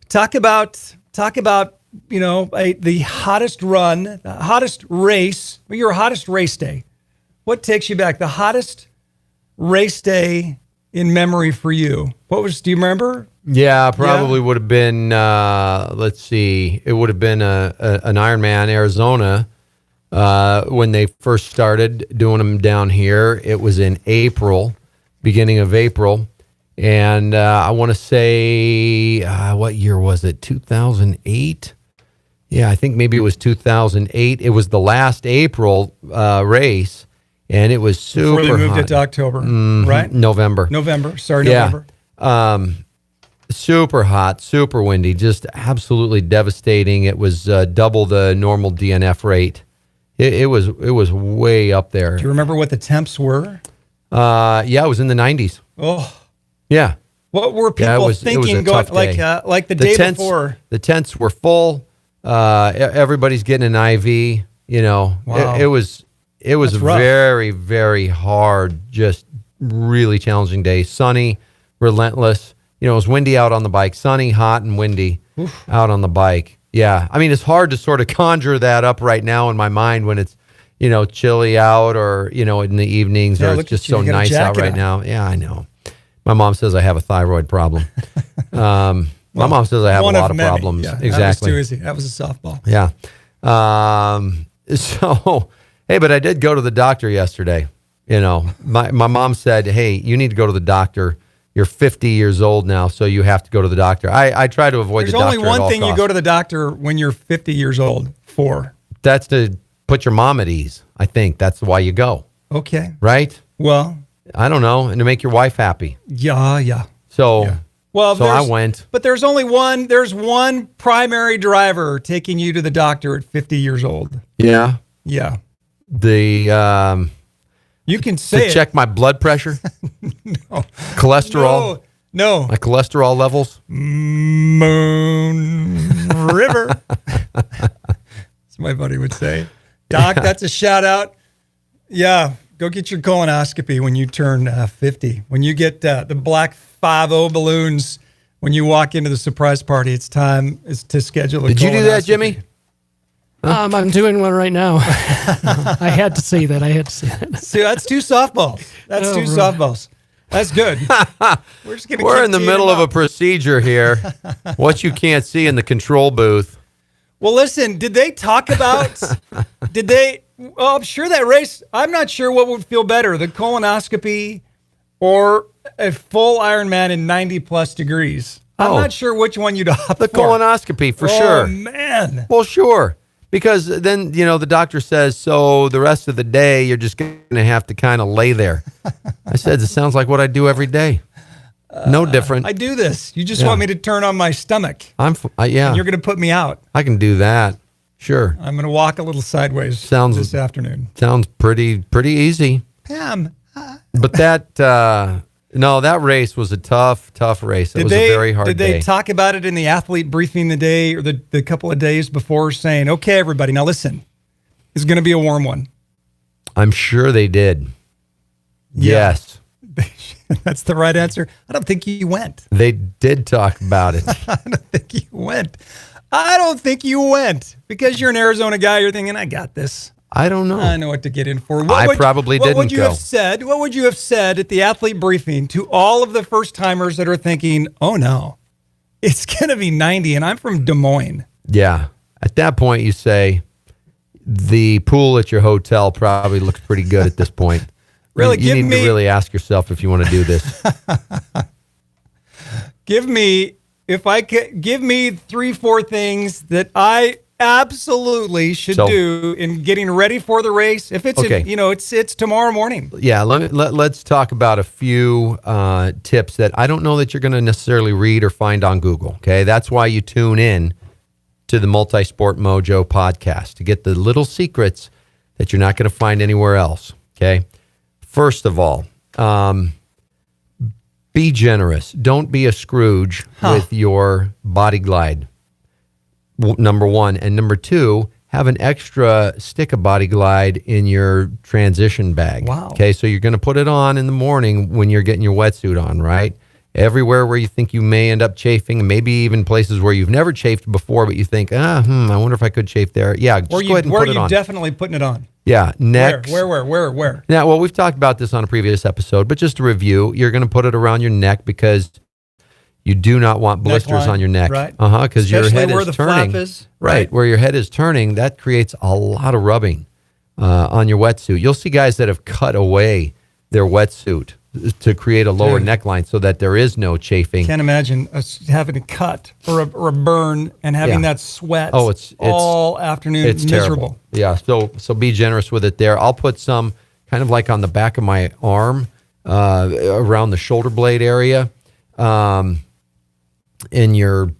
Talk about the hottest run, the hottest race, your hottest race day. What takes you back? The hottest race day in memory for you. Do you remember? Yeah, probably would have been, let's see, it would have been an Ironman Arizona when they first started doing them down here. It was in April, beginning of April. And I want to say, what year was it? 2008? Yeah, I think maybe it was 2008. It was the last April race, and it was super Before they moved hot. it to October, right? November. November. Super hot, super windy, just absolutely devastating. It was double the normal DNF rate. It was way up there. Do you remember what the temps were? Yeah, it was in the 90s. Oh, yeah. What were people thinking going like the day tents, before? The tents were full. Everybody's getting an IV. Wow. It was That's rough. very, very hard. Just really challenging day. Sunny, relentless. It was windy out on the bike. Sunny, hot, and windy out on the bike. Yeah, I mean it's hard to sort of conjure that up right now in my mind when it's chilly out or in the evenings or it's just so nice out right now. Yeah, I know. My mom says I have a thyroid problem. My mom says I have a One lot of many. problems. Yeah, Exactly. That was too easy. That was a softball. Yeah. So, hey, but I did go to the doctor yesterday. You know, my mom said, hey, you need to go to the doctor. You're 50 years old now, so you have to go to the doctor. I try to avoid There's the doctor only one at all thing you costs. go to the doctor when you're 50 years old for. That's to put your mom at ease. I think that's why you go, Okay. right? Well, I don't know, and to make your wife happy. yeah. So, Yeah. Well, so I went. But there's only one. There's one primary driver taking you to the doctor at 50 years old. Yeah. Yeah. The You can say to check my blood pressure, cholesterol, No. my cholesterol levels. Moon River. That's my buddy would say. Doc, that's a shout out. Yeah. Go get your colonoscopy when you turn 50. When you get the black 5-0 balloons, when you walk into the surprise party, it's time to schedule a Did you do that, colonoscopy. Jimmy? I'm doing one right now. I had to say that. See, that's two softballs. That's Oh, two bro. softballs. That's good. We're just gonna. We're keep in the teeing middle them of a up. procedure here. What you can't see in the control booth. Well, listen. Did they talk about? Did they? Well, I'm sure that race. I'm not sure what would feel better: the colonoscopy or a full Ironman in 90+ degrees. I'm Oh. not sure which one you'd opt The for. colonoscopy for Oh, sure. man. Well, sure. Because then, you know, the doctor says, so the rest of the day, you're just going to have to kind of lay there. I said, it sounds like what I do every day. No different. I do this. You just Yeah. want me to turn on my stomach. Yeah, And you're going to put me out. I can do that. Sure. I'm going to walk a little sideways Sounds- this afternoon. Sounds pretty easy. Pam. But that, no, that race was a tough race. It was a very hard Did day. they talk about it in the athlete briefing the day or the couple of days before, saying, okay, everybody, now listen, it's going to be a warm one? I'm sure they did. Yeah. Yes. That's the right answer. I don't think you went. They did talk about it. I don't think you went. I don't think you went because you're an Arizona guy. You're thinking, I got this. I don't know. I know what to get in for. probably what would didn't you go. have said? What would you have said at the athlete briefing to all of the first timers that are thinking, oh no, it's going to be 90 and I'm from Des Moines? Yeah. At that point, you say the pool at your hotel probably looks pretty good at this point. Really, you need to really ask yourself if you want to do this. Give me 3-4 things that I absolutely should do in getting ready for the race. If it's Okay. it's tomorrow morning. Yeah, let's talk about a few tips that I don't know that you're going to necessarily read or find on Google. Okay, that's why you tune in to the Multisport Mojo podcast to get the little secrets that you're not going to find anywhere else. Okay, first of all, be generous. Don't be a Scrooge with your body glide. Number one. And number two, have an extra stick of Body Glide in your transition bag. Wow. Okay, so you're going to put it on in the morning when you're getting your wetsuit on, right? Everywhere where you think you may end up chafing, and maybe even places where you've never chafed before, but you think, I wonder if I could chafe there. Yeah, just go ahead and put it on. Definitely putting it on. Yeah, neck. Where? Yeah, well, we've talked about this on a previous episode, but just to review, you're going to put it around your neck because you do not want blisters Neckline, on your neck. right. Because your Especially head where is the turning. flap is, Right, right. where your head is turning, that creates a lot of rubbing on your wetsuit. You'll see guys that have cut away their wetsuit to create a lower Dude. neckline so that there is no chafing. Can't imagine us having a cut or a burn and having Yeah. that sweat It's all afternoon. It's miserable. terrible. Yeah, so be generous with it there. I'll put some kind of like on the back of my arm, around the shoulder blade area, in your,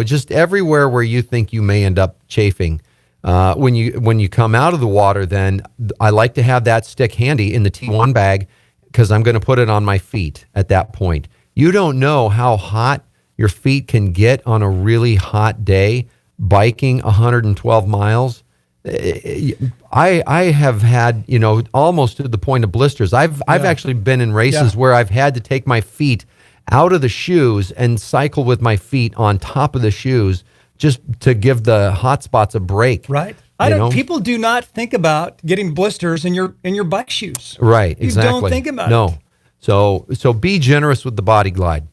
just everywhere where you think you may end up chafing. When you come out of the water, then I like to have that stick handy in the T1 bag because I'm going to put it on my feet at that point. You don't know how hot your feet can get on a really hot day biking 112 miles. I have had, almost to the point of blisters. I've actually been in races where I've had to take my feet out of the shoes and cycle with my feet on top of the shoes just to give the hot spots a break. Right. You know? People do not think about getting blisters in your bike shoes. Right, exactly. You don't think about it. No. So be generous with the Body Glide.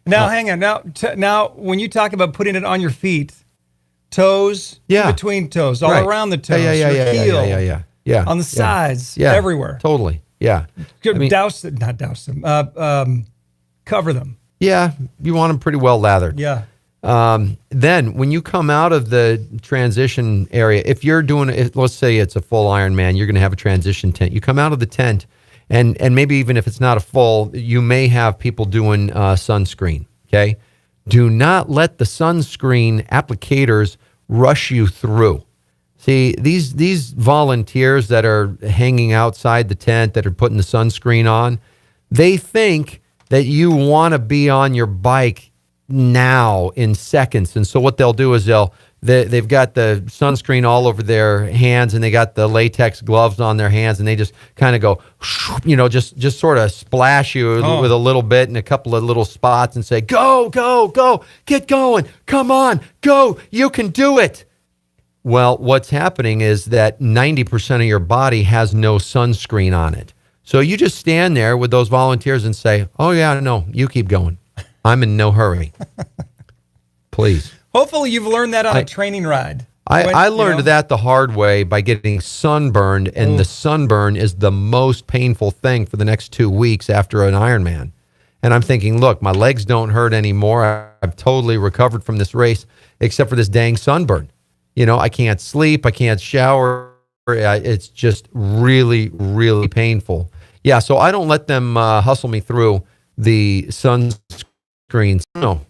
Now, hang on. Now, when you talk about putting it on your feet, toes, Yeah. in between toes, all Right. around the toes, Yeah, your heel, yeah. on the sides, Yeah. everywhere. Totally. Yeah. Good, I mean, not douse them. Cover them. yeah, you want them pretty well lathered. Yeah. Then when you come out of the transition area, if you're doing it, let's say it's a full Ironman, you're going to have a transition tent. You come out of the tent, and maybe even if it's not a full, you may have people doing sunscreen. Okay, do not let the sunscreen applicators rush you through. See, these volunteers that are hanging outside the tent that are putting the sunscreen on, they think that you want to be on your bike now in seconds. And so what they'll do is they've got the sunscreen all over their hands, and they got the latex gloves on their hands, and they just kind of go, just sort of splash you with a little bit and a couple of little spots and say, go, get going, come on, go, you can do it. Well, what's happening is that 90% of your body has no sunscreen on it. So you just stand there with those volunteers and say, oh yeah, no, you keep going. I'm in no hurry. Please. Hopefully you've learned that on a training ride. I learned that the hard way by getting sunburned, and the sunburn is the most painful thing for the next 2 weeks after an Ironman. And I'm thinking, look, my legs don't hurt anymore. I've totally recovered from this race, except for this dang sunburn. I can't sleep. I can't shower. It's just really, really painful. Yeah, so I don't let them hustle me through the sunscreens. No,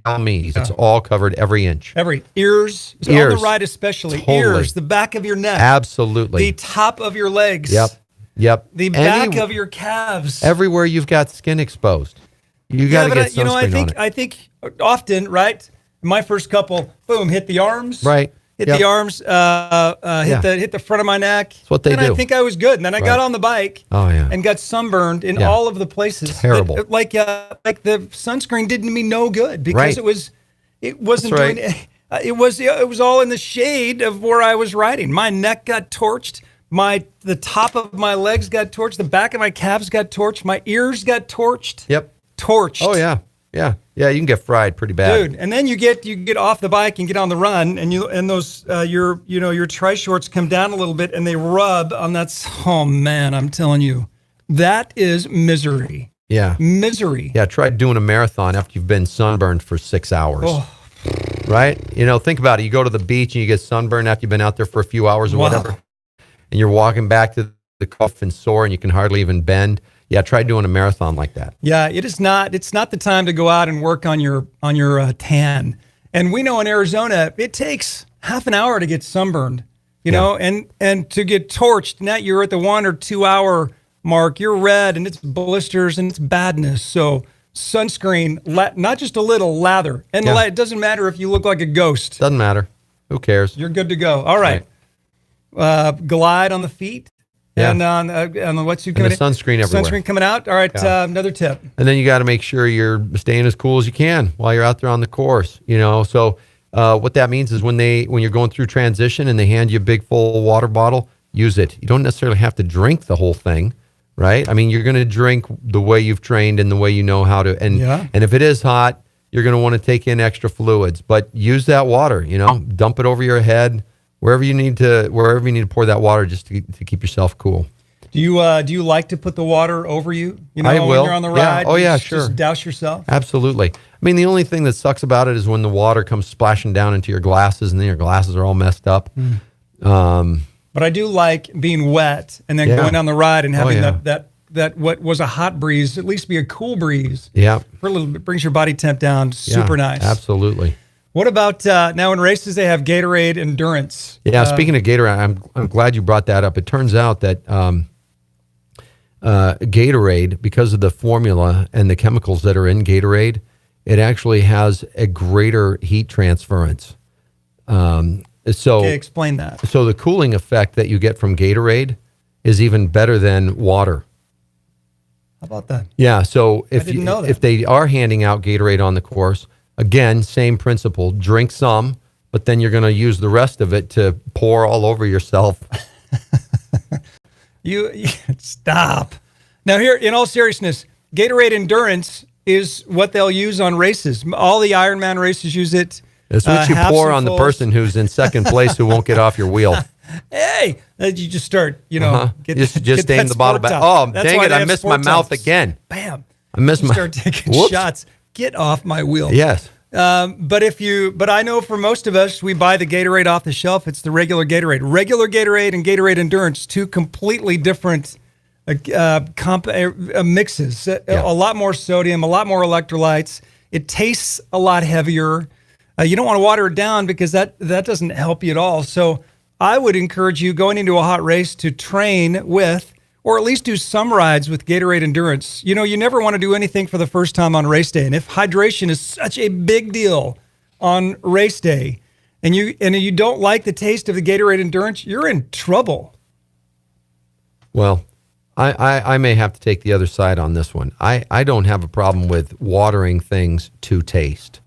on me. It's all covered every inch. Every ears, on the ride especially. Totally. Ears, the back of your neck. Absolutely. The top of your legs. Yep. The back of your calves. Everywhere you've got skin exposed. You got to get sunscreen on it. I think often, right, my first couple, boom, hit the arms. Right. Hit the arms, hit the front of my neck. That's what they do. I think I was good. And then I got on the bike and got sunburned in all of the places. Terrible. Like the sunscreen did me no good because it wasn't doing it was all in the shade of where I was riding. My neck got torched. The top of my legs got torched. The back of my calves got torched. My ears got torched. Yep. Torched. Oh yeah. Yeah, you can get fried pretty bad. Dude, and then you get off the bike and get on the run, and those your tri shorts come down a little bit and they rub on that. Oh man, I'm telling you, that is misery. Yeah. Misery. Yeah, try doing a marathon after you've been sunburned for 6 hours. Oh. Right? Think about it. You go to the beach and you get sunburned after you've been out there for a few hours or whatever, and you're walking back to the cough and sore and you can hardly even bend. Yeah, try doing a marathon like that. Yeah, it is not. It's not the time to go out and work on your tan. And we know in Arizona it takes half an hour to get sunburned. You know, and to get torched. Now you're at the 1 or 2 hour mark. You're red and it's blisters and it's badness. So sunscreen, not just a little, lather. And it doesn't matter if you look like a ghost. Doesn't matter. Who cares? You're good to go. All right. Glide on the feet. Yeah. And on the wetsuit And coming the sunscreen everywhere. Sunscreen coming out. All right. Another tip. And then you got to make sure you're staying as cool as you can while you're out there on the course. So what that means is when you're going through transition and they hand you a big full water bottle, use it. You don't necessarily have to drink the whole thing, right? I mean, you're going to drink the way you've trained and the way you know how to. And if it is hot, you're going to want to take in extra fluids. But use that water. Dump it over your head. Wherever you need to pour that water just to keep yourself cool. Do you like to put the water over you? I will. When you're on the ride. Yeah. Oh yeah, sure. Just douse yourself. Absolutely. I mean, the only thing that sucks about it is when the water comes splashing down into your glasses and then your glasses are all messed up. But I do like being wet and then going on the ride and having that what was a hot breeze at least be a cool breeze. Yeah. For a little bit, brings your body temp down. Super nice. Absolutely. What about now in races they have Gatorade Endurance? Yeah, speaking of Gatorade, I'm glad you brought that up. It turns out that Gatorade, because of the formula and the chemicals that are in Gatorade, it actually has a greater heat transference. Explain that. So the cooling effect that you get from Gatorade is even better than water. How about that? Yeah, so if they are handing out Gatorade on the course, again, same principle. Drink some, but then you're going to use the rest of it to pour all over yourself. You stop. Now here, in all seriousness, Gatorade Endurance is what they'll use on races. All the Ironman races use it. It's what you halves pour and on the fulls. person who's in second place who won't get off your wheel. Hey, you just start, get Just get aim that the bottle sport back. top. Oh, That's dang why it, they I have missed my sport mouth tops. again. Bam. I missed You my start taking Whoops. shots. Get off my wheel. Yes. But I know for most of us, we buy the Gatorade off the shelf. It's the regular Gatorade. Regular Gatorade and Gatorade Endurance, two completely different mixes. A lot more sodium, a lot more electrolytes. It tastes a lot heavier. You don't want to water it down because that doesn't help you at all. So I would encourage you going into a hot race to train with, or at least do some rides with Gatorade Endurance. You never want to do anything for the first time on race day. And if hydration is such a big deal on race day and you don't like the taste of the Gatorade Endurance, you're in trouble. Well, I may have to take the other side on this one. I don't have a problem with watering things to taste,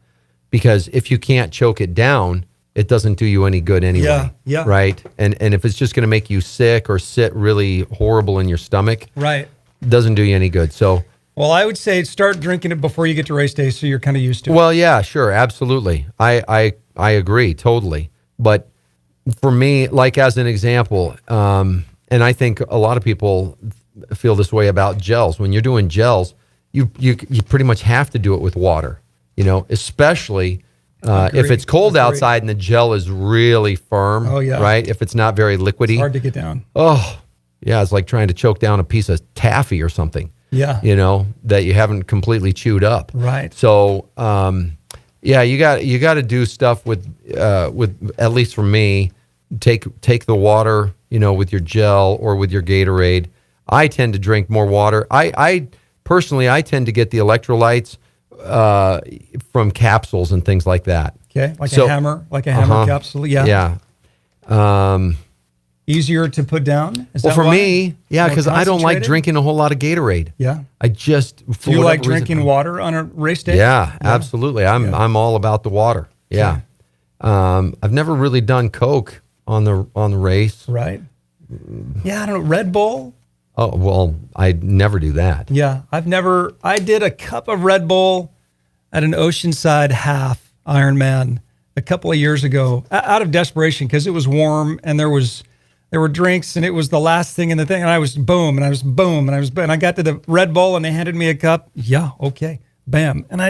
because if you can't choke it down, it doesn't do you any good anyway. Yeah. Right? And if it's just going to make you sick or sit really horrible in your stomach, Right. it doesn't do you any good. So, Well, I would say start drinking it before you get to race day so you're kind of used to it. well, yeah, sure, absolutely. I agree totally. But for me, like as an example, and I think a lot of people feel this way about gels. When you're doing gels, you pretty much have to do it with water, especially if it's cold Agreed. outside and the gel is really firm. Oh, yeah. Right? If it's not very liquidy. It's hard to get down. Oh, yeah, it's like trying to choke down a piece of taffy or something. Yeah. That you haven't completely chewed up. Right. So, yeah, you got to do stuff with at least for me, take the water, with your gel or with your Gatorade. I tend to drink more water. I personally tend to get the electrolytes from capsules and things like that. Okay. Like a hammer capsule. Yeah. Yeah. Easier to put down? Is Well, that for why? me, yeah, More because I don't like concentrated? drinking a whole lot of Gatorade. Yeah. I just Do you like drinking water on a race day? Yeah, absolutely. I'm all about the water. Yeah. I've never really done Coke on the race. Right. Yeah, I don't know. Red Bull? Oh, well, I never do that. Yeah. I did a cup of Red Bull at an Oceanside half Ironman a couple of years ago out of desperation because it was warm and there were drinks and it was the last thing in the thing. And I was boom. And I got to the Red Bull and they handed me a cup. Yeah. Okay. Bam. And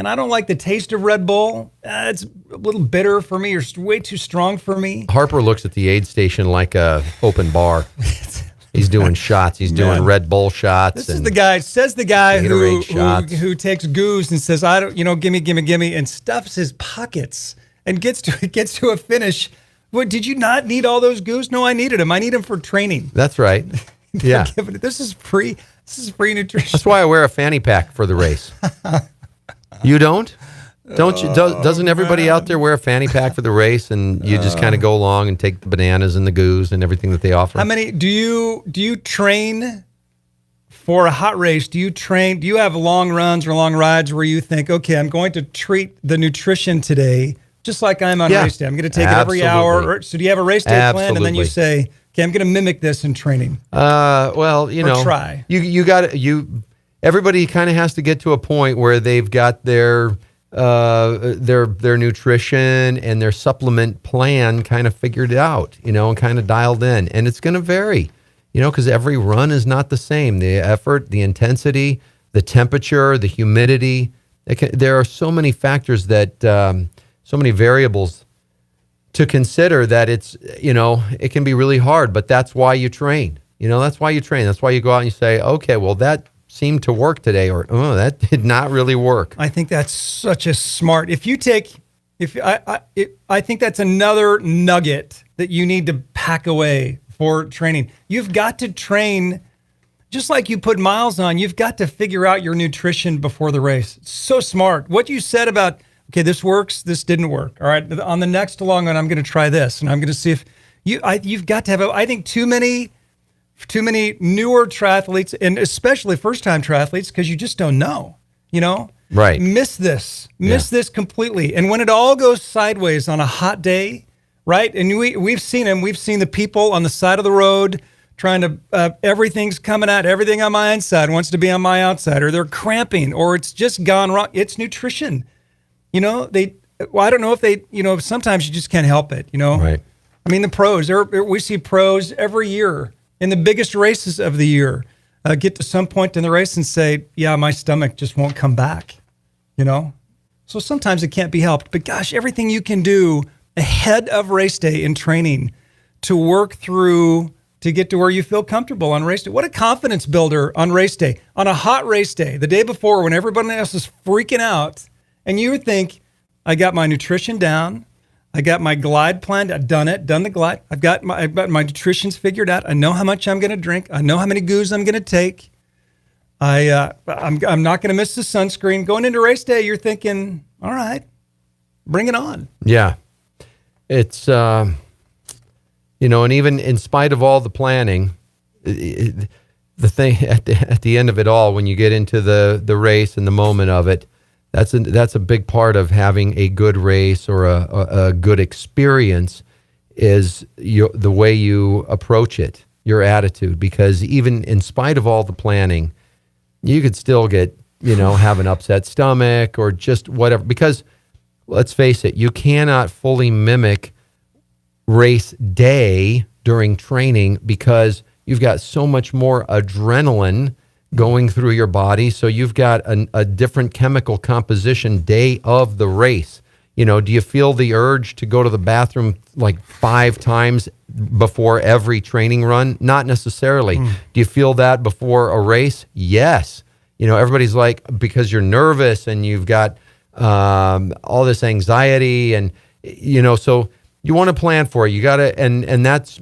I don't like the taste of Red Bull. It's a little bitter for me or way too strong for me. Harper looks at the aid station like a open bar. He's doing shots. He's doing Red Bull shots. This is the guy, says the guy Gatorade shots. who takes goose and says, I don't, gimme, and stuffs his pockets and gets to a finish. What, did you not need all those goose? No, I needed them. I need them for training. That's right. Yeah. This is free nutrition. That's why I wear a fanny pack for the race. You don't? Don't you? Doesn't everybody out there wear a fanny pack for the race, and you just kind of go along and take the bananas and the goose and everything that they offer? How many do you train for a hot race? Do you have long runs or long rides where you think, okay, I'm going to treat the nutrition today just like I'm on race day. I'm going to take it every hour. So do you have a race day plan, and then you say, okay, I'm going to mimic this in training? Well, try. You got everybody kind of has to get to a point where they've got their nutrition and their supplement plan kind of figured out, and kind of dialed in. And it's going to vary, because every run is not the same. The effort, the intensity, the temperature, the humidity. There are so many factors that, so many variables to consider that it's, it can be really hard, but that's why you train. That's why you train. That's why you go out and you say, okay, well, that seemed to work today, or that did not really work. I think that's such a smart. I think that's another nugget that you need to pack away for training. You've got to train just like you put miles on. You've got to figure out your nutrition before the race. It's so smart. What you said about, okay, this works, this didn't work. All right, on the next long run, I'm going to try this, and I'm going to see if you've got to have. I think too many newer triathletes, and especially first-time triathletes, because you just don't know, Right. Miss this completely. And when it all goes sideways on a hot day, right? And we've seen them. We've seen the people on the side of the road trying to, everything's coming out, everything on my inside wants to be on my outside, or they're cramping, or it's just gone wrong. It's nutrition. I don't know if they, sometimes you just can't help it, Right. I mean, the pros, we see pros every year in the biggest races of the year get to some point in the race and say, yeah, my stomach just won't come back, So sometimes it can't be helped. But gosh, everything you can do ahead of race day in training to work through to get to where you feel comfortable on race day. What a confidence builder on race day, on a hot race day, the day before when everybody else is freaking out. And you would think, I got my nutrition down. I got my glide planned. I've done the glide. I've got my nutrition's figured out. I know how much I'm going to drink. I know how many goos I'm going to take. I'm not going to miss the sunscreen. Going into race day, you're thinking, all right, bring it on. Yeah. It's, and even in spite of all the planning, the thing at the end of it all, when you get into the race and the moment of it, that's a big part of having a good race or a good experience is the way you approach it, your attitude. Because even in spite of all the planning, you could still get, have an upset stomach or just whatever. Because let's face it, you cannot fully mimic race day during training because you've got so much more adrenaline going through your body. So you've got a different chemical composition day of the race. Do you feel the urge to go to the bathroom like 5 times before every training run? Not necessarily. Do you feel that before a race? Yes. Everybody's like, because you're nervous and you've got all this anxiety and, so you want to plan for it. You got to, and that's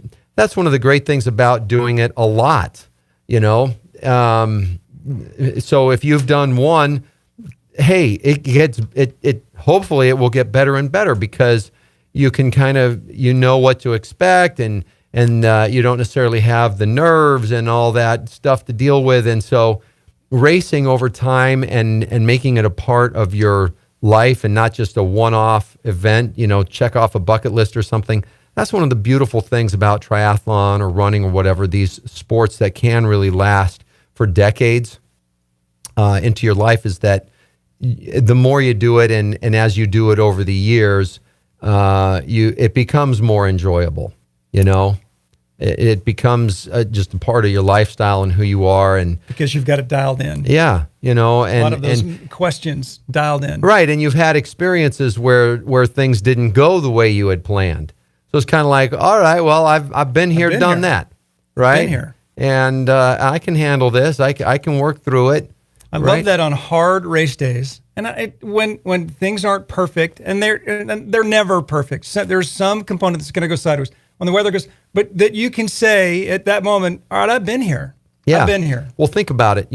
one of the great things about doing it a lot, so if you've done one, hey, it hopefully it will get better and better because you can kind of, what to expect and you don't necessarily have the nerves and all that stuff to deal with. And so racing over time and making it a part of your life and not just a one-off event, check off a bucket list or something. That's one of the beautiful things about triathlon or running or whatever, these sports that can really last for decades into your life, is that the more you do it and as you do it over the years, it becomes more enjoyable, It becomes just a part of your lifestyle and who you are. And because you've got it dialed in. Yeah, and a lot of those questions dialed in. Right, and you've had experiences where things didn't go the way you had planned. So it's kind of like, all right, well, I've been here, done that, right? Been here. And I can handle this. I can work through it. I love that on hard race days. And when things aren't perfect, and they're never perfect. So there's some component that's going to go sideways when the weather goes, but that you can say at that moment, all right, I've been here. Yeah. I've been here. Well, think about it.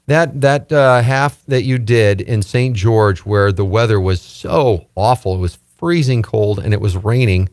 That half that you did in St. George where the weather was so awful, it was freezing cold and it was raining.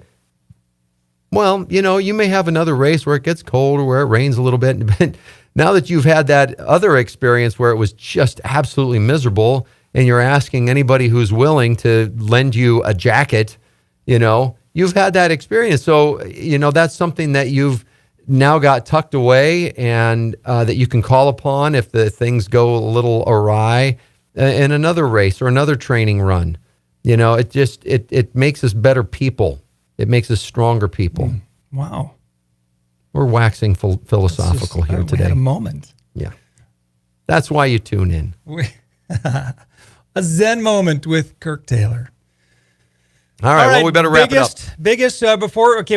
Well, you may have another race where it gets cold or where it rains a little bit. But now that you've had that other experience where it was just absolutely miserable and you're asking anybody who's willing to lend you a jacket, you've had that experience. So, that's something that you've now got tucked away and that you can call upon if the things go a little awry in another race or another training run. It makes us better people. It makes us stronger people. Wow. We're waxing philosophical here today. We had a moment. Yeah. That's why you tune in. A Zen moment with Kirk Taylor. All right, well, we better wrap it up.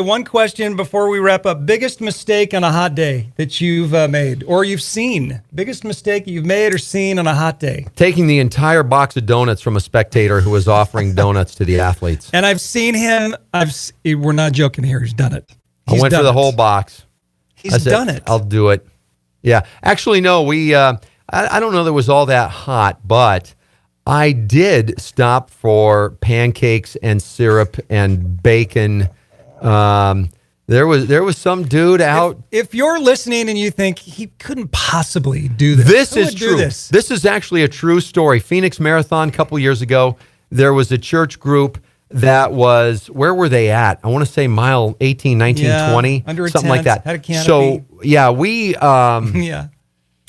One question before we wrap up. Biggest mistake on a hot day that you've made or you've seen? Biggest mistake you've made or seen on a hot day? Taking the entire box of donuts from a spectator who was offering donuts to the athletes. And I've seen him. We're not joking here. He's done it. I went for the whole box. He's done it. I'll do it. Yeah. Actually, no, I don't know that it was all that hot, but I did stop for pancakes and syrup and bacon. There was some dude out. If you're listening and you think he couldn't possibly do this, this is true. This is actually a true story. Phoenix Marathon a couple years ago. There was a church group that was, where were they at? I want to say mile 18, 19, 20, under a something like tent, that. had a canopy. So, yeah, we, Yeah.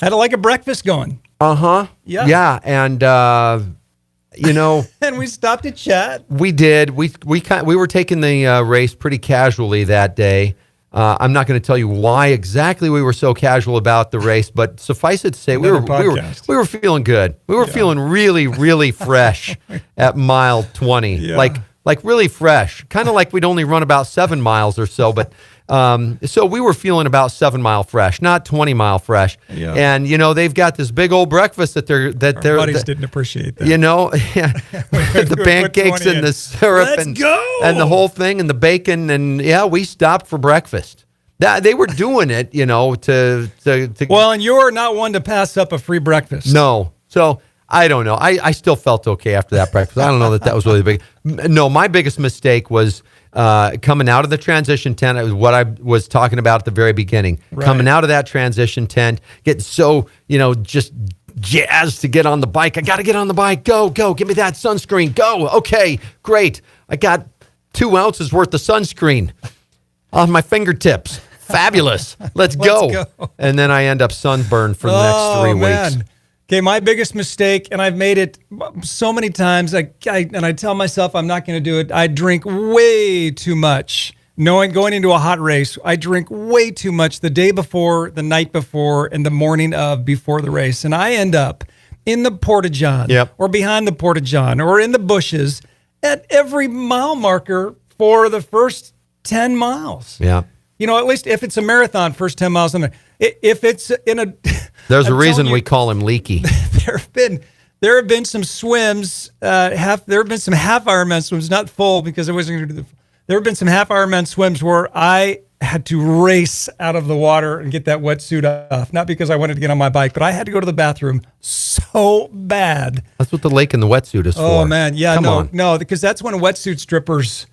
Had like a breakfast going. Yeah. Yeah. And, And we stopped to chat. we did. We were taking the race pretty casually that day. I'm not going to tell you why exactly we were so casual about the race, but suffice it to say, we were feeling good. We were feeling really, really fresh at mile 20, like really fresh, kind of like we'd only run about 7 miles or so, but so we were feeling about 7 mile fresh, not 20 mile fresh. Yeah. And they've got this big old breakfast that Our buddies didn't appreciate that. The pancakes and the syrup and the whole thing and the bacon, and we stopped for breakfast. They were doing it, to Well, and you're not one to pass up a free breakfast. No. So I don't know. I still felt okay after that breakfast. I don't know that was really big. No, my biggest mistake was coming out of the transition tent. It was what I was talking about at the very beginning. Right. Coming out of that transition tent, getting so, just jazzed to get on the bike. I got to get on the bike. Go. Give me that sunscreen. Go. Okay, great. I got 2 ounces worth of sunscreen on my fingertips. Fabulous. Let's go. And then I end up sunburned for the next 3 weeks. Okay, my biggest mistake, and I've made it so many times, I tell myself I'm not going to do it. I drink way too much. Going into a hot race, I drink way too much the day before, the night before, and the morning of before the race. And I end up in the Porta-John or behind the Porta-John or in the bushes at every mile marker for the first 10 miles. Yeah. At least if it's a marathon, first 10 miles. If it's in a... There's a reason we call him leaky. There have been some swims. There have been some half Ironman swims, not full because I wasn't going to do There have been some half Ironman swims where I had to race out of the water and get that wetsuit off. Not because I wanted to get on my bike, but I had to go to the bathroom so bad. That's what the lake and the wetsuit is for. Oh man, yeah, Come on. no, because that's when wetsuit strippers.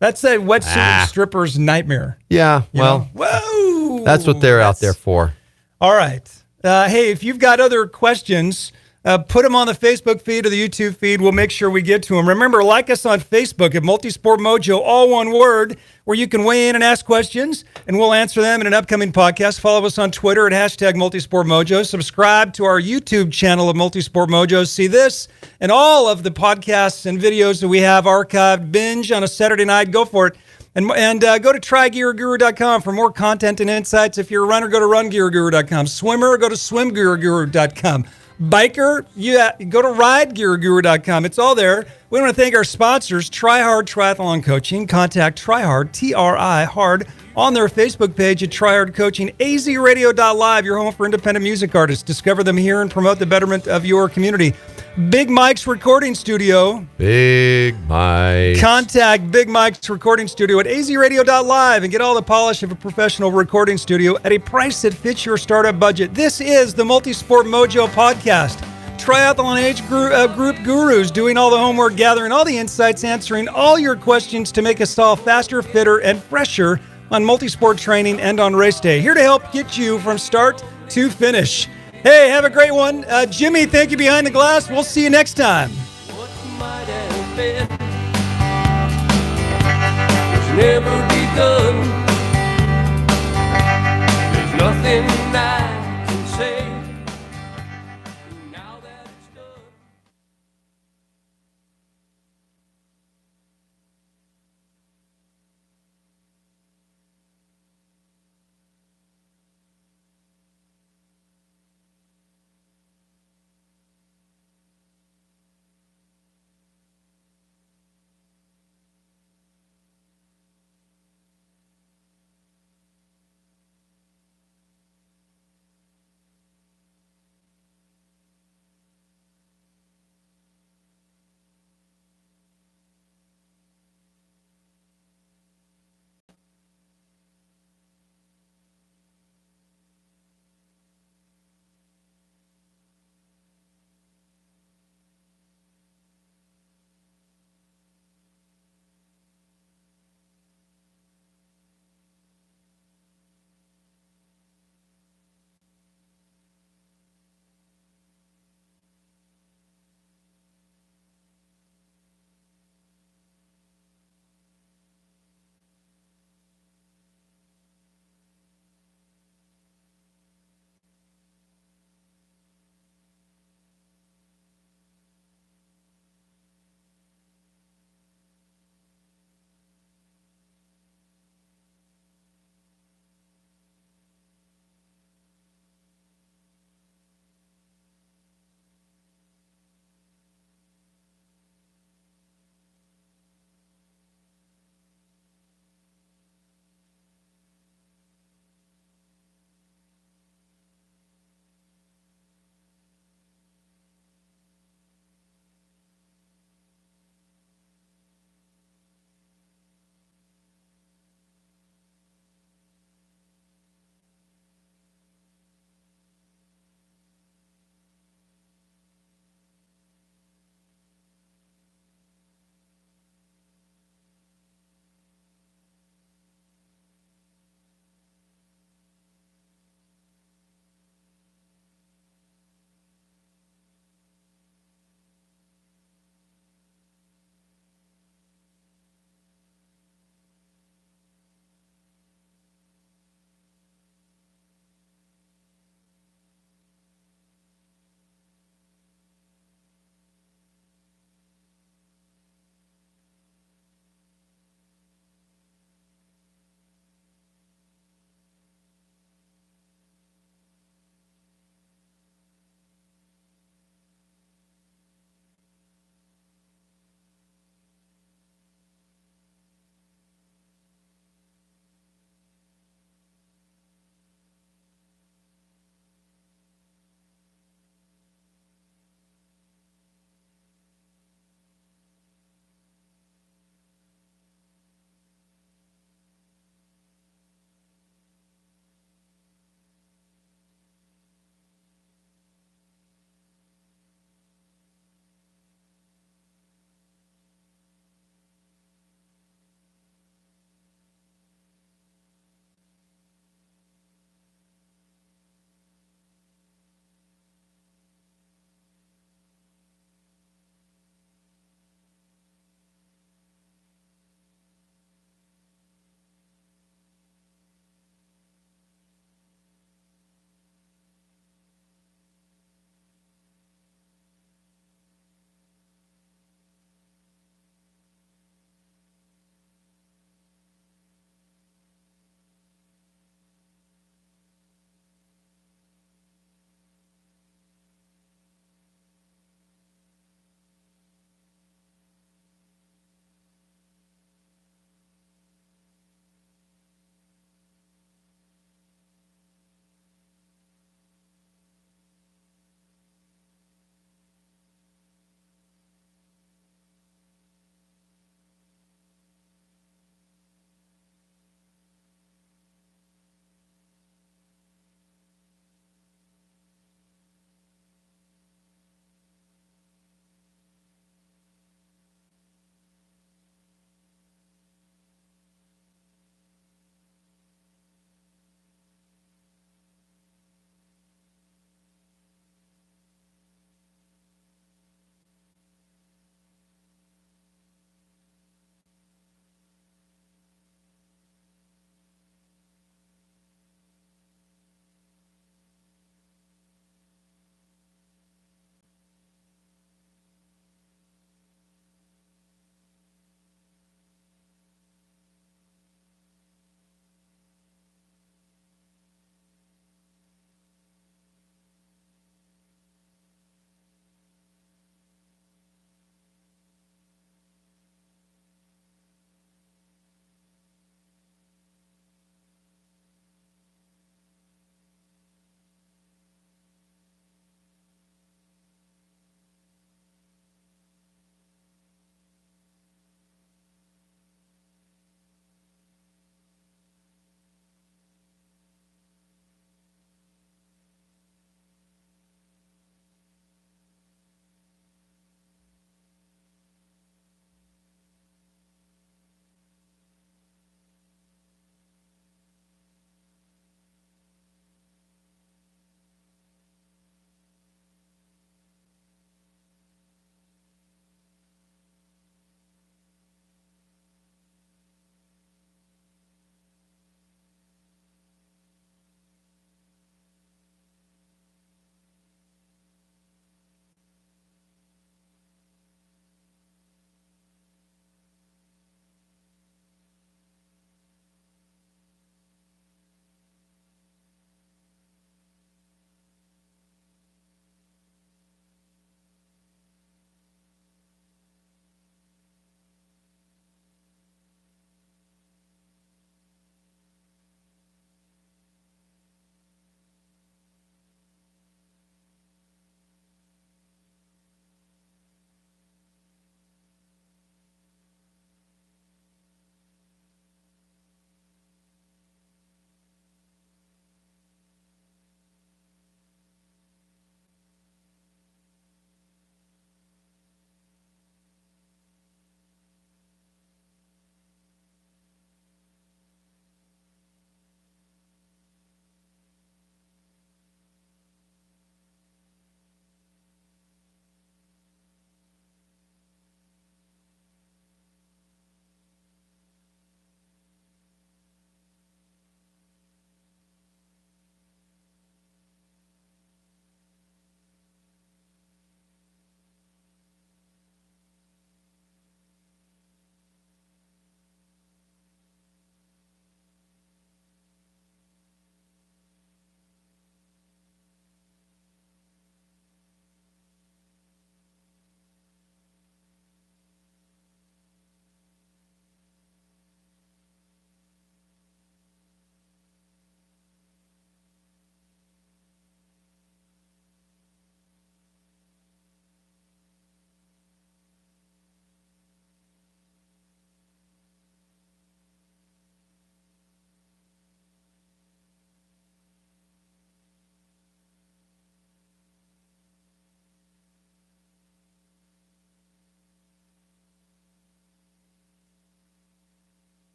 That's a wetsuit stripper's nightmare. Yeah, well, whoa, that's what they're out there for. All right. Hey, if you've got other questions, put them on the Facebook feed or the YouTube feed. We'll make sure we get to them. Remember, like us on Facebook at Multisport Mojo, all one word, where you can weigh in and ask questions, and we'll answer them in an upcoming podcast. Follow us on Twitter at #Multisport Mojo. Subscribe to our YouTube channel of Multisport Mojo. See this and all of the podcasts and videos that we have archived. Binge on a Saturday night. Go for it. And go to trygearguru.com for more content and insights. If you're a runner, go to rungearguru.com. Swimmer, go to swimgearguru.com. Biker, go to ridegearguru.com. It's all there. We want to thank our sponsors, Try Hard Triathlon Coaching. Contact Try Hard, T-R-I, Hard, on their Facebook page at Try Hard Coaching. azradio.live, your home for independent music artists. Discover them here and promote the betterment of your community. Big Mike's Recording Studio. Big Mike. Contact Big Mike's Recording Studio at azradio.live and get all the polish of a professional recording studio at a price that fits your startup budget. This is the Multisport Mojo podcast. Triathlon age group gurus doing all the homework, gathering all the insights, answering all your questions to make us all faster, fitter, and fresher on multisport training and on race day. Here to help get you from start to finish. Hey, have a great one. Jimmy, thank you behind the glass. We'll see you next time. What might have been was never begun. There's nothing I